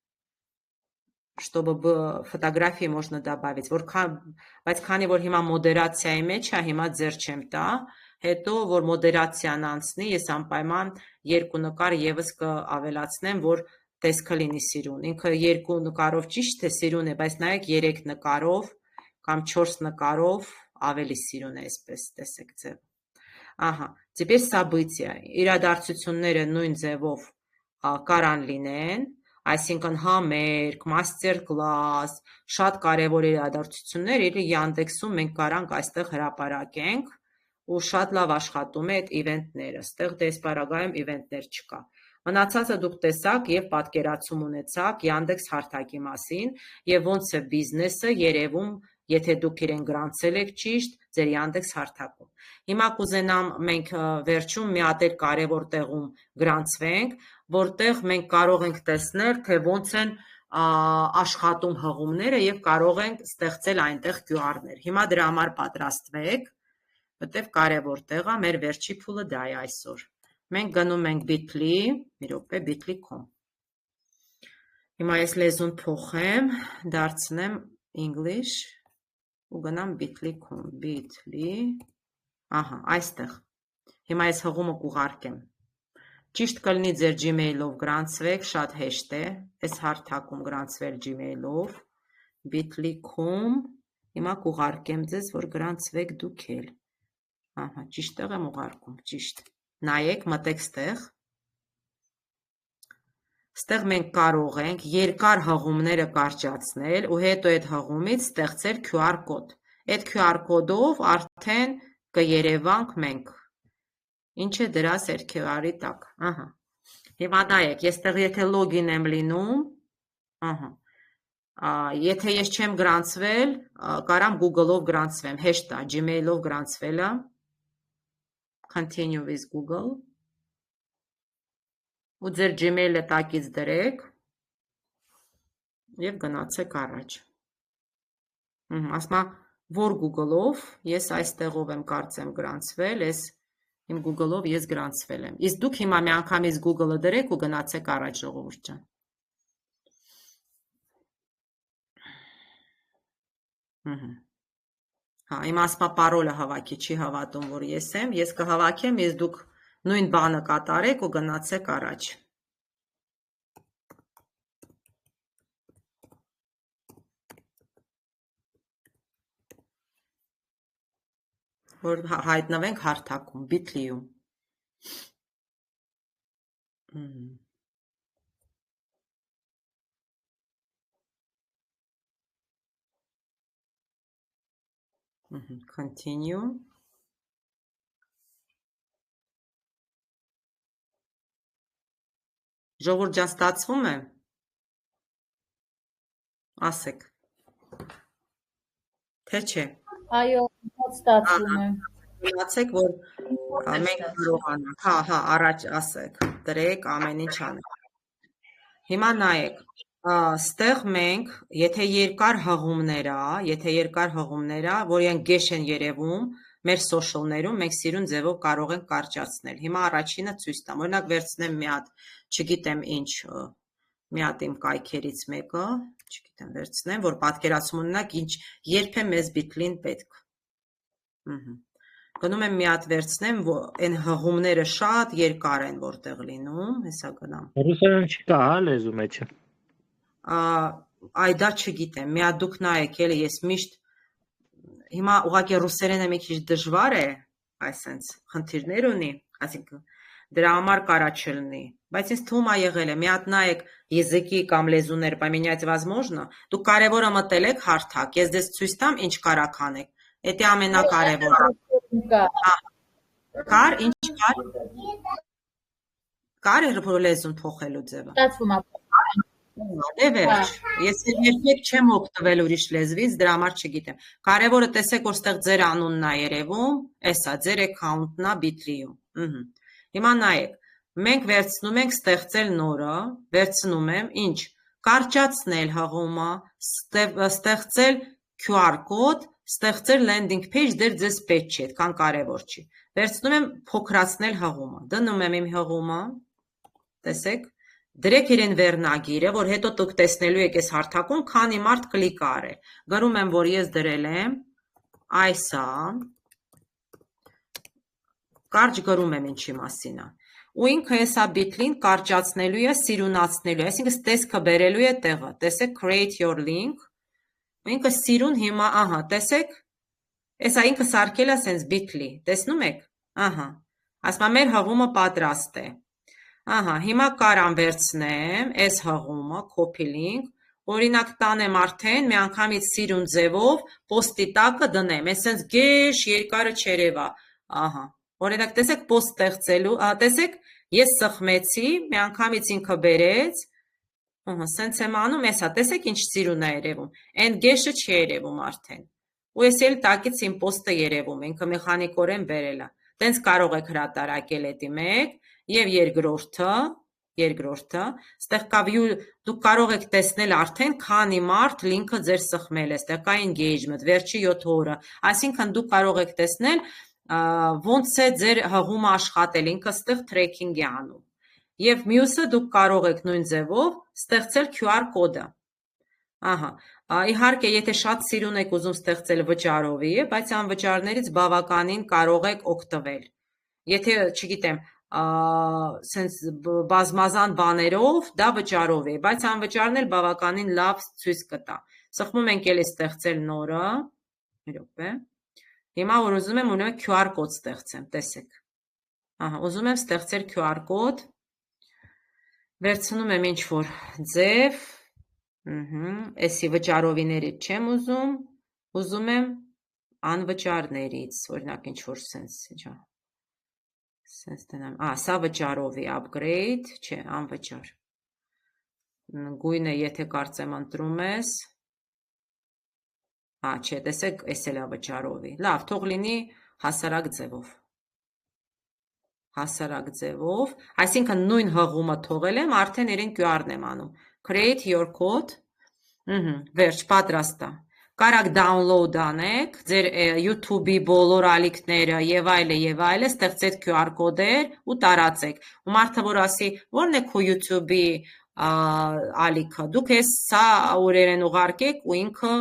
чтобы фотографии можно добавить. Բայց քանի որ հիմա մոդերացիայի մեջ է, հիմա ձեր չեմ տա, հետո որ մոդերացիան անցնի, ես անպայման երկու նկար եւս կավելացնեմ, որ տեսքը լինի սիրուն։ Ինքը երկու նկարով ճիշտ է սիրուն է, բայց նայեք 3 նկարով կամ 4 նկարով ավելի սիրուն է, այսպես տեսեք ձև։ Ահա, теперь события, իրադարձությունները նույն ձևով կարան լինեն, այսինքն համերգ, մաստեր կլաս, շատ կարևոր իրադարձություններ, или Yandex-ում մենք կարանք այստեղ հրապարակենք, ու շատ լավ աշխատում է այդ իվենտները, ստեղ դες պարագայում իվենտներ չկա։ Մնացածը դուք տեսաք եւ պատկերացում ունեցաք Yandex հարթակի մասին եւ ոնց է բիզնեսը երևում, եթե դուք իրեն գրանցել եք ճիշտ ձեր Yandex հարթակում։ Հիմա կուզենամ մենք վերջում մի հատ էլ կարևոր տեղում գրանցվենք, որտեղ մենք կարող ենք տեսնել, թե ոնց են աշխատում հղումները եւ կարող ենք ստեղծել այնտեղ QR-ներ։ Հիմա դրա համար պատրաստվեք, որտեղ կարևոր տեղ է, մեր վերջի փուլը դա է այսօր։ Մենք գնում ենք bit.ly, մի րոպե bit.ly.com։ Հիմա ես լեզուն փոխեմ, դարձնեմ English ու գնամ bit.ly.com, bit.ly, ահա, այստեղ։ Հիմա ես հղումը կուղարկեմ։ Ճիշտ կլինի ձեր Gmail-ով գրանցվեք, շատ հեշտ է, այս հարթակում գրանցվել Gmail-ով, bit.ly.com, հիմա կուղարկեմ ձեզ, որ գրանցվեք դուք էլ։ Ահա, ճիշտ տեղ եմ ուղարկում, ճիշտ։ Նայեք, մտեք ստեղ։ Ստեղ մենք կարող ենք երկար հղումները կարճացնել ու հետո այդ հղումից ստեղծել QR կոդ։ Այդ QR կոդով արդեն կերևանք մենք։ Ինչ է դրա սերքևարի տակ։ Ահա։ Հիմա նայեք, ես տեղ եթե լոգին եմ լինում, ահա, եթե ես չեմ գրանցվել, կարամ Google-ով գրանցվեմ, հեշտ է, Gmail-ով գրանցվելը, continue with Google, ու ձեր Gmail-ը տակից դրեք, և գնացեք առաջ, ասմա, որ Google-ով, ես այստեղով եմ կարծեմ գրանցվել, իմ Google-ով ես գրանցվել եմ, իսկ դուք հիմա մի անգամից Google-ը դրեք ու գնացեք առաջ ժողովուրդ ջան. Հա, իմ ասմա պարոլը հավաքի, չի հավատում, որ ես եմ, ես կհավաքեմ, ես դուք նույն բանը կատարեք ու գնացեք առաջ. Որ հայտնվենք հարթակում, Bitly-ում. Continue. Ժողովուրդ ջան, ստացվում է? Ասեք. Թե չէ? Այո, ստացվում է։ Գնացեք, որ մենք կարողանանք, հա, առաջ ասեք, դրեք, ամեն ինչ անեք։ Հիմա նայեք, ստեղ մենք, եթե երկար հղումներ ա, որ են գեշ են երևում, մեր սոշլներում մենք սիրուն ձևով կարող ենք կարճացնել։ Հիմա առաջինը ցույց տամ, օրինակ վերցնեմ մի հատ, չգիտեմ ինչ, մի հատ իմ կայքերից մեկը, չգիտեմ վերցնեմ, որ պատկերացում ունենաք, երբ է մեզ Bitly-ն պետք։ Գնում եմ մի հատ վերցնեմ, այն հղումները շատ երկար են որտեղ լինում, հեսա գնամ։ Ռուսերեն չկա, հա, լեզու մեջը։ Այ դա չգիտեմ, մի հատ դուք նայեք, էլի ես միշտ, հիմա ուղղակի ռուսերենը մի քիչ դժվար է, այսենց խնդիրներ ունի, այսինքն դրա համար կարա չլինի, բայց ինձ թվում է եղել է, մի հատ նայեք языки կամ լեզուներ поменять возможно, դուք կարևորը մտել եք հարթակ, ես դες ցույց տամ ինչ կարաք անեք, դա ամենակարևորը։ Կար, ինչ կար։ Կար է լեզուն փոխելու ձևը։ Ստացվում է։ Դե վերջ, ես երբեք չեմ օգտվել ուրիշ լեզվից, դրա համար չգիտեմ։ Կարևորը տեսեք, որ ստեղ ձեր անունն է երևում, էսա, ձեր account-ն է Bitly-ում։ Հիմա նայեք, մենք վերցնում ենք ստեղծել նորը, վերցնում եմ, ինչ, կարճացնել հղումը, ստեղծել QR կոդ, ստեղծել landing page, դեր ձեզ պետք չի, այդքան կարևոր չի։ Վերցնում եմ փոքրացնել հղումը, դնում եմ իմ հղումը, տեսեք, դրեք իրեն վերնագիրը, որ հետո դուք տեսնելու եք այս հարթակում, քանի մարդ կլիկ արել։ Գրում եմ, որ ես դրել եմ, այսա, կարճ գրում եմ ինչի մասին է։ Ու ինքը հեսա Bitly-ն կարճացնելու է, սիրունացնելու է, այսինքն տեսքը բերելու է տեղը, տեսեք, create your link, ու ինքը սիրուն հիմա, ահա, տեսեք, էսա ինքը սարքել է սենց Bitly, տեսնում եք, ահա, ասմա մեր հղումը պատրաստ է, ահա, հիմա կարամ վերցնեմ, այս հղումը, copy link, օրինակ տանեմ արդեն, մի անգամից սիրուն ձևով, post-ի տակը դնեմ, այս սենց գեշ երկարը չերևա, ահա, օրինակ տեսեք post ստեղծելու, տեսեք, ես սխմեցի, մի անգամից ինքը բերեց, սենց եմ անում, էսա, տեսեք ինչ սիրուն է երևում, այն գեշը չի երևում արդեն, ու ես էլ տակից իմ post-ը երևում, ինքը մեխանիկորեն բերել է, տենց կարող եք հրատարակել էդի մեկ, և երկրորդը, ստեղ կա view, դուք կարող եք տեսնել արդեն, քանի մարդ լինքը ձեր սխմել է, ստեղ կա engagement, վերջի 7 օրը, այսինքն դուք կարող եք տեսնել, ոնց է ձեր հղումը աշխատել, ինքը ստեղ tracking է անում, և մյուսը դուք կարող եք նույն ձևով ստեղծել QR կոդը, ահա, իհարկե եթե շատ սիրուն եք ուզում ստեղծել վճարովի, բայց անվճարներից բավականին կարող եք օգտվել, եթե չգիտեմ, սենց բազմազան բաներով, դա վճարով է, բայց անվճարն էլ բավականին լավ ցույց կտա, սխմում ենք էլի ստեղծել նորը, հիմա որ ուզում եմ QR կոդ ստեղծեմ, տեսեք, ուզում եմ ստեղծել QR կոդ, վերցնում եմ ինչ-որ ձև, էսի վճարովիներից չեմ ուզում եմ անվճարներից, օրինակ ինչ-որ սենց, Սենց տնեմ, սա վճարով է upgrade, չէ, անվճար, գույնը եթե կարծեմ ընտրում ես, չէ, տեսեք, ես էլ է վճարով է, լավ, թող լինի հասարակ ձևով, այսինքն նույն հղումը թողել եմ, արդեն իրեն QR-ն եմ անում, create your code, վերջ, պատրաստ է, կարաք download անեք, ձեր YouTube-ի բոլոր ալիքները և այլը, ստեղծեք QR կոդեր ու տարածեք, ու մարդը որ ասի, որն է քո YouTube-ի ալիքը, դուք ես սա օրերեն ուղարկեք ու ինքը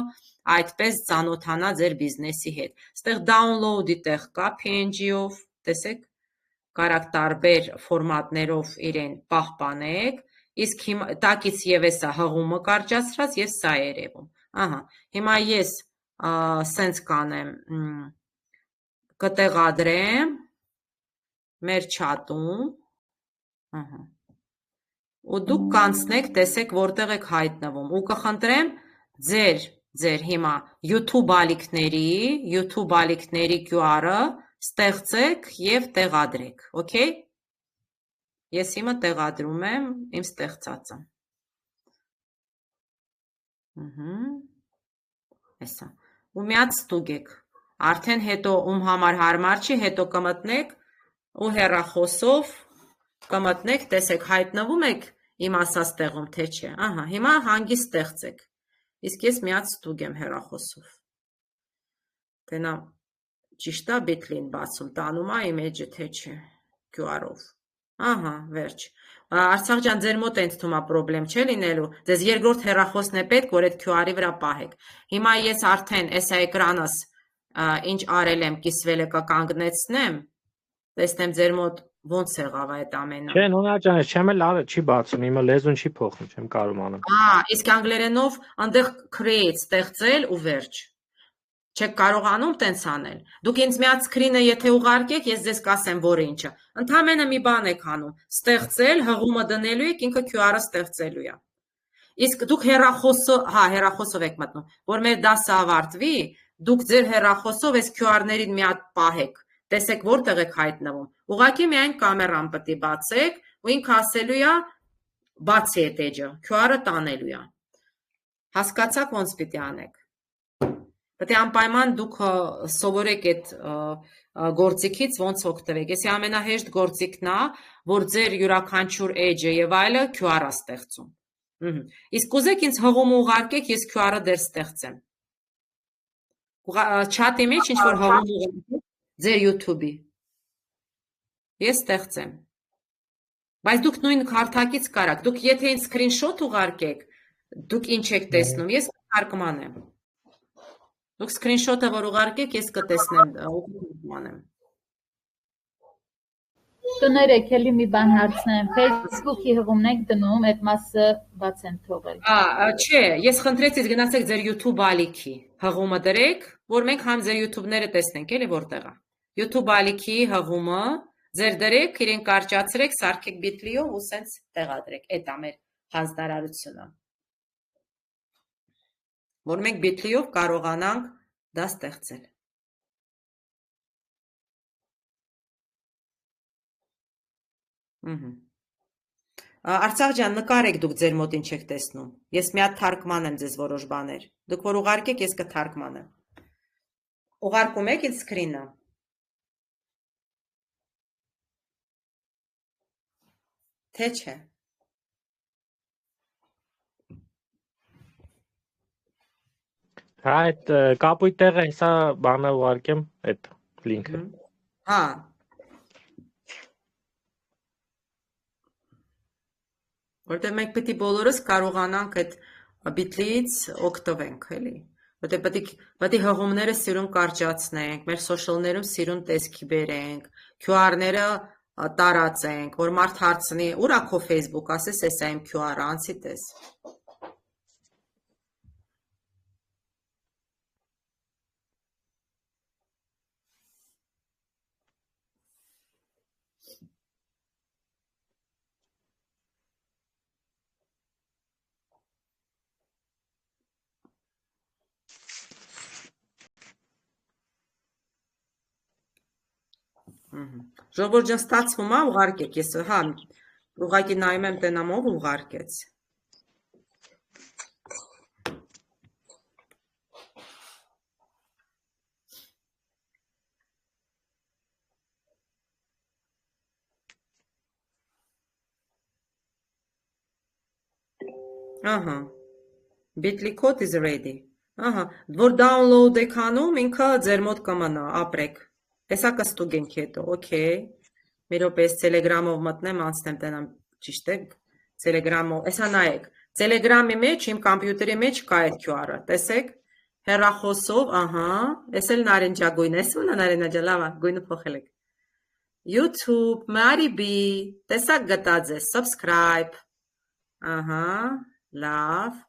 այդպես ծանոթանա ձեր բիզնեսի հետ, ստեղ download-ի տեղ կա PNG-ով, տեսեք, կարաք տարբեր ֆորմատներով իրեն պահպանեք, իսկ տակից և էսա հղումը կարճացրած և սա երևում, հիմա ես սենց կանեմ, կտեղադրեմ մեր չատում, ու դուք կանցնեք, տեսեք որտեղ եք հայտնվում, ու կխնդրեմ ձեր հիմա YouTube ալիքների QR-ը ստեղծեք և տեղադրեք, okay? Ես հիմա տեղադրում եմ իմ ստեղծածը, էսա, ու միած ստուգեք, արդեն հետո ում համար հարմար չի, հետո կմտնեք ու հեռախոսով կմտնեք, տեսեք, հայտնվում եք իմ ասած տեղում, թե չէ, հիմա հանգիստ ստեղծեք, իսկ ես միած ստուգեմ հեռախոսով, տենա ճիշտ է Bitly-ն բացում, տանում է image-ը, թե չէ, QR-ով, վերջ, Արցախ ջան, ձեր մոտ են թվում է պրոբլեմ չէ լինելու, ձեզ երկրորդ հեռախոսն է պետք, որ այդ QR-ի վրա պահեք, հիմա ես արդեն էսա էկրանս ինչ արել եմ, կիսվել է կկանգնեցնեմ, տեսնեմ ձեր մոտ ոնց եղավ այդ ամենը։ Չէ, Նոնա ջան, չեմ էլ արել, չի բացում, իմը լեզուն չի փոխում, չեմ կարում անեմ։ Իսկ անգլերենով այնտեղ create ստեղծել ու վերջ։ Չեք կարողանում տենց անել։ Դուք ինձ միած screen-ը եթե ուղարկեք, ես ձեզ կասեմ, որ ինչը։ Ընդամենը մի բան եք անում, ստեղծել, հղումը դնելու եք, ինքը QR-ը ստեղծելու է։ Իսկ դուք հեռախոսով եք մտնում, որ մեր դասը ավարտվի, դուք ձեր հեռախոսով այս QR-ներին մի հատ պահեք, տեսեք որտեղ եք հայտնվում։ Ուղղակի միայն կամերան պետք է բացեք, ու ինքը ասելու է բացի այդ էջը, QR-ը տանելու է։ Հասկացաք ոնց պիտի անեք։ Պետք է անպայման դուք սովորեք այդ գործիքից ոնց օգտվեք։ Էսի ամենահեշտ գործիքն է, որ ձեր յուրաքանչյուր էջը եւ այլը QR-ը ստեղծում։ Իսկ կուզեք ինձ հղում ուղարկեք, ես QR-ը դեռ ստեղծեմ։ Չաթի մեջ ինչ որ հղում ուղարկեք ձեր YouTube-ի։ Ես ստեղծեմ։ Բայց դուք նույն հարթակից կարաք, դուք եթե ինձ screenshot ուղարկեք, դուք ինչ եք տեսնում, ես կթարգմանեմ։ Դուք screenshot-ը որ ուղարկեք, ես կտեսնեմ, ուղարկեմ։ Կներեք, էլի մի բան հարցնեմ, Facebook-ի հղումն եք դնում, այդ մասը բաց են թողել։ Չէ, ես խնդրեցի գնացեք ձեր YouTube ալիքի, հղումը դրեք, որ մենք համ ձեր YouTube-ները տեսնենք, էլի որտեղ է։ YouTube ալիքի հղումը ձեր դրեք, իրեն կարճացրեք, սարքեք Bitly-ով ու սենց տեղադրեք, այդ է մեր հանձնարարությունը։ Որ մենք Bitly-ով կարողանանք դա ստեղծել։ Արցախ ջան, նկարեք դուք ձեր մոտ ինչ եք տեսնում։ Ես մի հատ թարգմանեմ ձեզ որոշ բաներ։ Դուք որ ուղարկեք, ես կթարգմանեմ։ Ուղարկում եք ինձ screen-ը։ Թե չէ։ Այդ կապույտ տեղը հեսա բանը ուղարկեմ, այդ լինքը։ Որտեղ մենք պետք է բոլորս կարողանանք այդ Bitly-ից օգտվենք, էլի։ Որտեղ պետք է հղումները սիրուն կարճացնենք, մեր social-ներում սիրուն տեսքի բերենք, QR-ները տարածենք, որ մարդ հարցնի, ուր է քո Facebook, ասես էսա իմ QR-ը, անցի տես։ Ժողովուրդ ջան, ստացվում է, ուղարկեք, ես հա, ուղղակի նայում եմ տենամ ով ուղարկեց։ Ահա, Bitly code is ready։ Ահա, որ download եք անում, ինքը ձեր մոտ կմնա, ապրեք։ Տեսա կստուգենք հետո, օքեյ։ Մի րոպե ես Telegram-ով մտնեմ, անցնեմ տենամ, ճիշտ է, Telegram-ով, էսա նայեք, Telegram-ի մեջ, իմ կամպյուտերի մեջ կա այդ QR-ը, տեսեք, հեռախոսով, ահա, ես էլ նարենջագույն ես, ունա նարենջա, լավ, գույնը փոխել եք։ YouTube, Maribi, տեսակ գտած է, subscribe, ահա, լավ,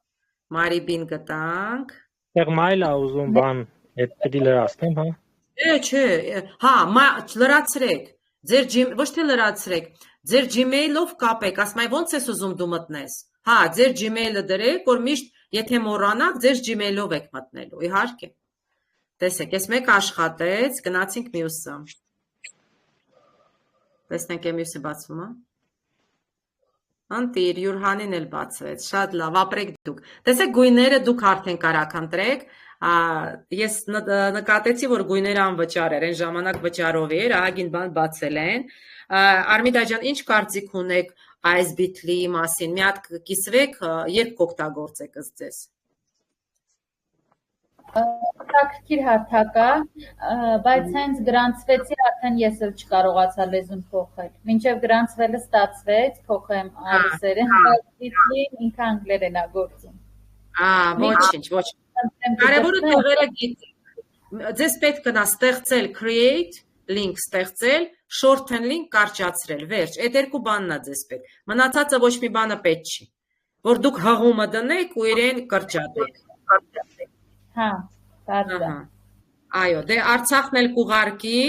Maribin գտանք։ Դեռ մայլ է ուզում բան, այդ պիտի լրացնեմ, հա։ Չէ, հա, լրացրեք, ոչ թե լրացրեք, ձեր Gmail-ով կապեք, ասում եմ ոնց ես ուզում դու մտնես, հա, ձեր Gmail-ը դրեք, որ միշտ, եթե մոռանաք, ձեր Gmail-ով եք մտնելու, իհարկե, տեսեք, ես մեկ աշխատեց, գնացինք մյուսը, տեսնենք է մյուսը բացվում է, Անտիր, Յուրհանին էլ բացվեց, շատ լավ, ապրեք դուք, տեսեք գույները դուք արդեն կարաք ընտրեք, ես նկատեցի, որ գույները անվճար էր, այն ժամանակ վճարով էր, ահագին բան բացել են, Արմիդա ջան, ինչ կարծիք ունեք այս Bitly-ի մասին, մի հատ կիսվեք, երբ կօգտագործեք ըստ ձեզ։ Հետաքրքիր հարթակ է, բայց հենց գրանցվեցի, արդեն ես էլ չկարողացա լեզուն փոխել։ Մինչև գրանցվելը ստացվեց, փոխեմ արուսերեն, բայց Bitly-ն ինքը անգլերեն է գործում։ Ոչինչ։ Կարևորը տողերը գիտեք։ Ձեզ պետք կնա ստեղծել create, link ստեղծել, shorten link կարճացրել, վերջ, այդ երկու բանն է ձեզ պետք։ Մնացածը ոչ մի բանը պետք չի, որ դուք հղումը դնեք ու իրեն կրճատեք։ Հա, կարելի է։ Այո, դե Արցախն էլ կուղարկի,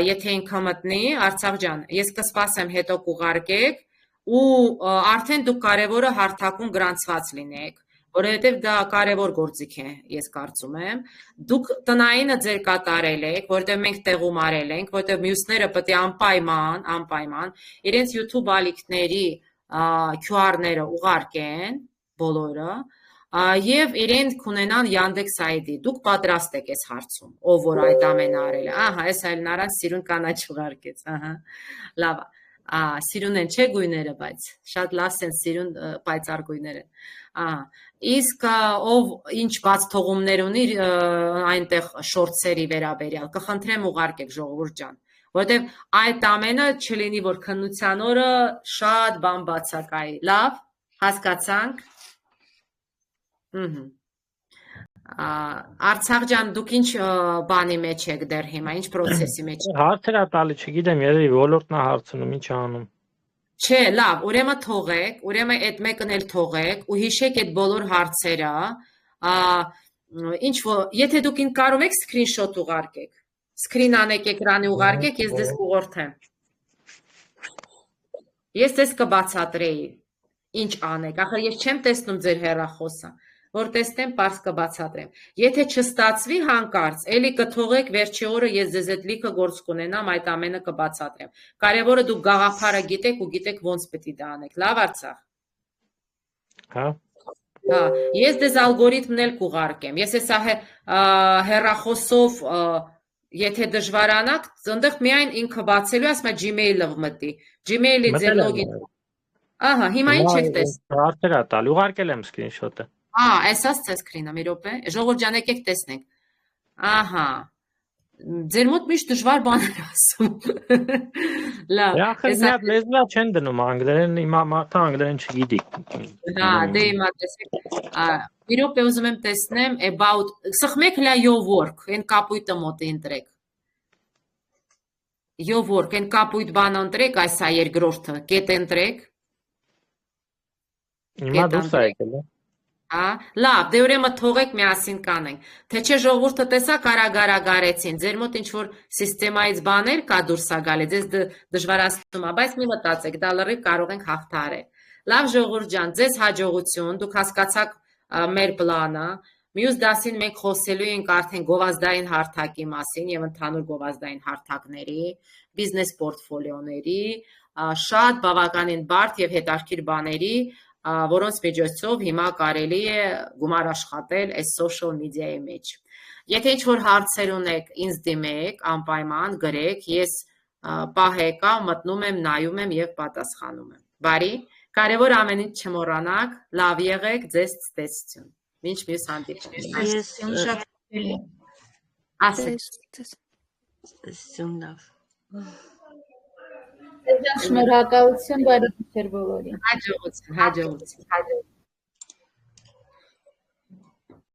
եթե ինքը մտնի, Արցախ ջան, ես կսպասեմ հետո կուղարկեք ու արդեն դուք կարևորը հարթակում գրանցված լինեք, որովհետև դա կարևոր գործիք է, ես կարծում եմ։ Դուք տնայինը ձեր կատարել եք, որովհետև մենք տեղում արել ենք, որովհետև մյուսները պետք է անպայման իրենց YouTube ալիքների QR-ները ուղարկեն բոլորը Եվ իրենք ունենան Yandex ID, դուք պատրաստ եք այս հարցում, ով որ այդ ամենը արել է, ահա, այս այլ նրանց սիրուն կանաչ ուղարկեց, ահա, լավ, սիրուն են չէ գույները, բայց շատ լավ են սիրուն պայծառ գույները, ահա, իսկ ով ինչ բաց թողումներ ունի այնտեղ շորտսերի վերաբերյալ, կխնդրեմ ուղարկեք ժողովուրդ ջան, որովհետև այդ ամենը չլինի, որ քննության օրը շատ բան բացակայի, լավ, հասկացանք Արցախ ջան, դուք ինչ բանի մեջ եք դեռ հիմա, ինչ պրոցեսի մեջ եք։ Հարցեր ատալի չգիտեմ, երևի ոլորտն է հարցնում, ինչ անում։ Չէ, լավ, ուրեմն թողեք, ուրեմն այդ մեկն էլ թողեք ու հիշեք այդ բոլոր հարցերը, ինչ որ, եթե դուք ինձ կարող եք screenshot ուղարկեք, screen անեք էկրանի ուղարկեք, ես դες կուղորդեմ։ Ես դες կբացատրեի, ինչ անեք, ախր ես չեմ տեսնում ձեր հեռախոսը։ Որ տեսնեմ, պարզ կբացատրեմ։ Եթե չստացվի հանկարծ, էլի կթողեք վերջի օրը ես ձեզ այդ լիքը գործ կունենամ, այդ ամենը կբացատրեմ։ Կարևորը դուք գաղափարը գիտեք ու գիտեք ոնց պետք է դա անեք։ Լավ Արցախ։ Հա։ Հա, ես դες ալգորիթմն էլ կուղարկեմ։ Ես հեսա հեռախոսով եթե դժվարանաք, այնտեղ միայն ինքը բացելու ասում է Gmail-ով մտի։ Gmail-ի ձեր լոգին։ Ահա, հիմա ինչ եք տեսնում։ Հարցեր ատալի, ուղարկել եմ screenshot-ը։ Այսաս ցես սկրինը, մի րոպե, ժողովուրդ ջան, եկեք տեսնենք, ահա, ձեր մոտ միշտ դժվար բաներ ասում, լավ, Ախր մի հատ լեզվա չեն դնում անգլերեն, հիմա մարդը անգլերեն չգիտի։ Հա, դե հիմա տեսեք, մի րոպե ուզում եմ տեսնեմ, about, սխմեք լա your work, այն կապույտը մոտ ընտրեք, your work, այն կապույտ բան ընտրեք, այս է երկրորդը, կետ ընտրեք, Հիմա դուրս է եկել, Լավ, դե ուրեմն թողեք միասին կանենք, թե չէ ժողովուրդը տեսա կարագարագարեցին, ձեր մոտ ինչ-որ սիստեմայից բաներ կա դուրս է գալի, ձեզ դժվարացնում է, բայց մի մտածեք, դա լրիվ կարող ենք հաղթարել։ Լավ ժողովուրդ ջան, ձեզ հաջողություն, դուք հասկացաք մեր պլանը, Մյուս դասին մենք խոսելու ենք արդեն գովազդային հարթակի մասին եւ ընդհանուր գովազդային հարթակների, բիզնես պորտֆոլիոների, շատ բավականին բարդ եւ հետաքրքիր բաների, որոնց միջոցով հիմա կարելի է գումար աշխատել այս social media-ի մեջ։ Եթե ինչ-որ հարցեր ունեք, ինձ դիմեք, անպայման գրեք, ես պահեկա մտնում եմ, նայում եմ եւ պատասխանում եմ։ Բարի, կարևոր ամեն ինչ չմոռանաք, լավ եղեք, ձեզ ցտեսություն։ Մինչ մյուս հանդիպում։ Ես Շատ էլի։ Ասեք։ Սյունավ։ Շնորհակալություն բարի вечер բոլորին։ Հաջողություն։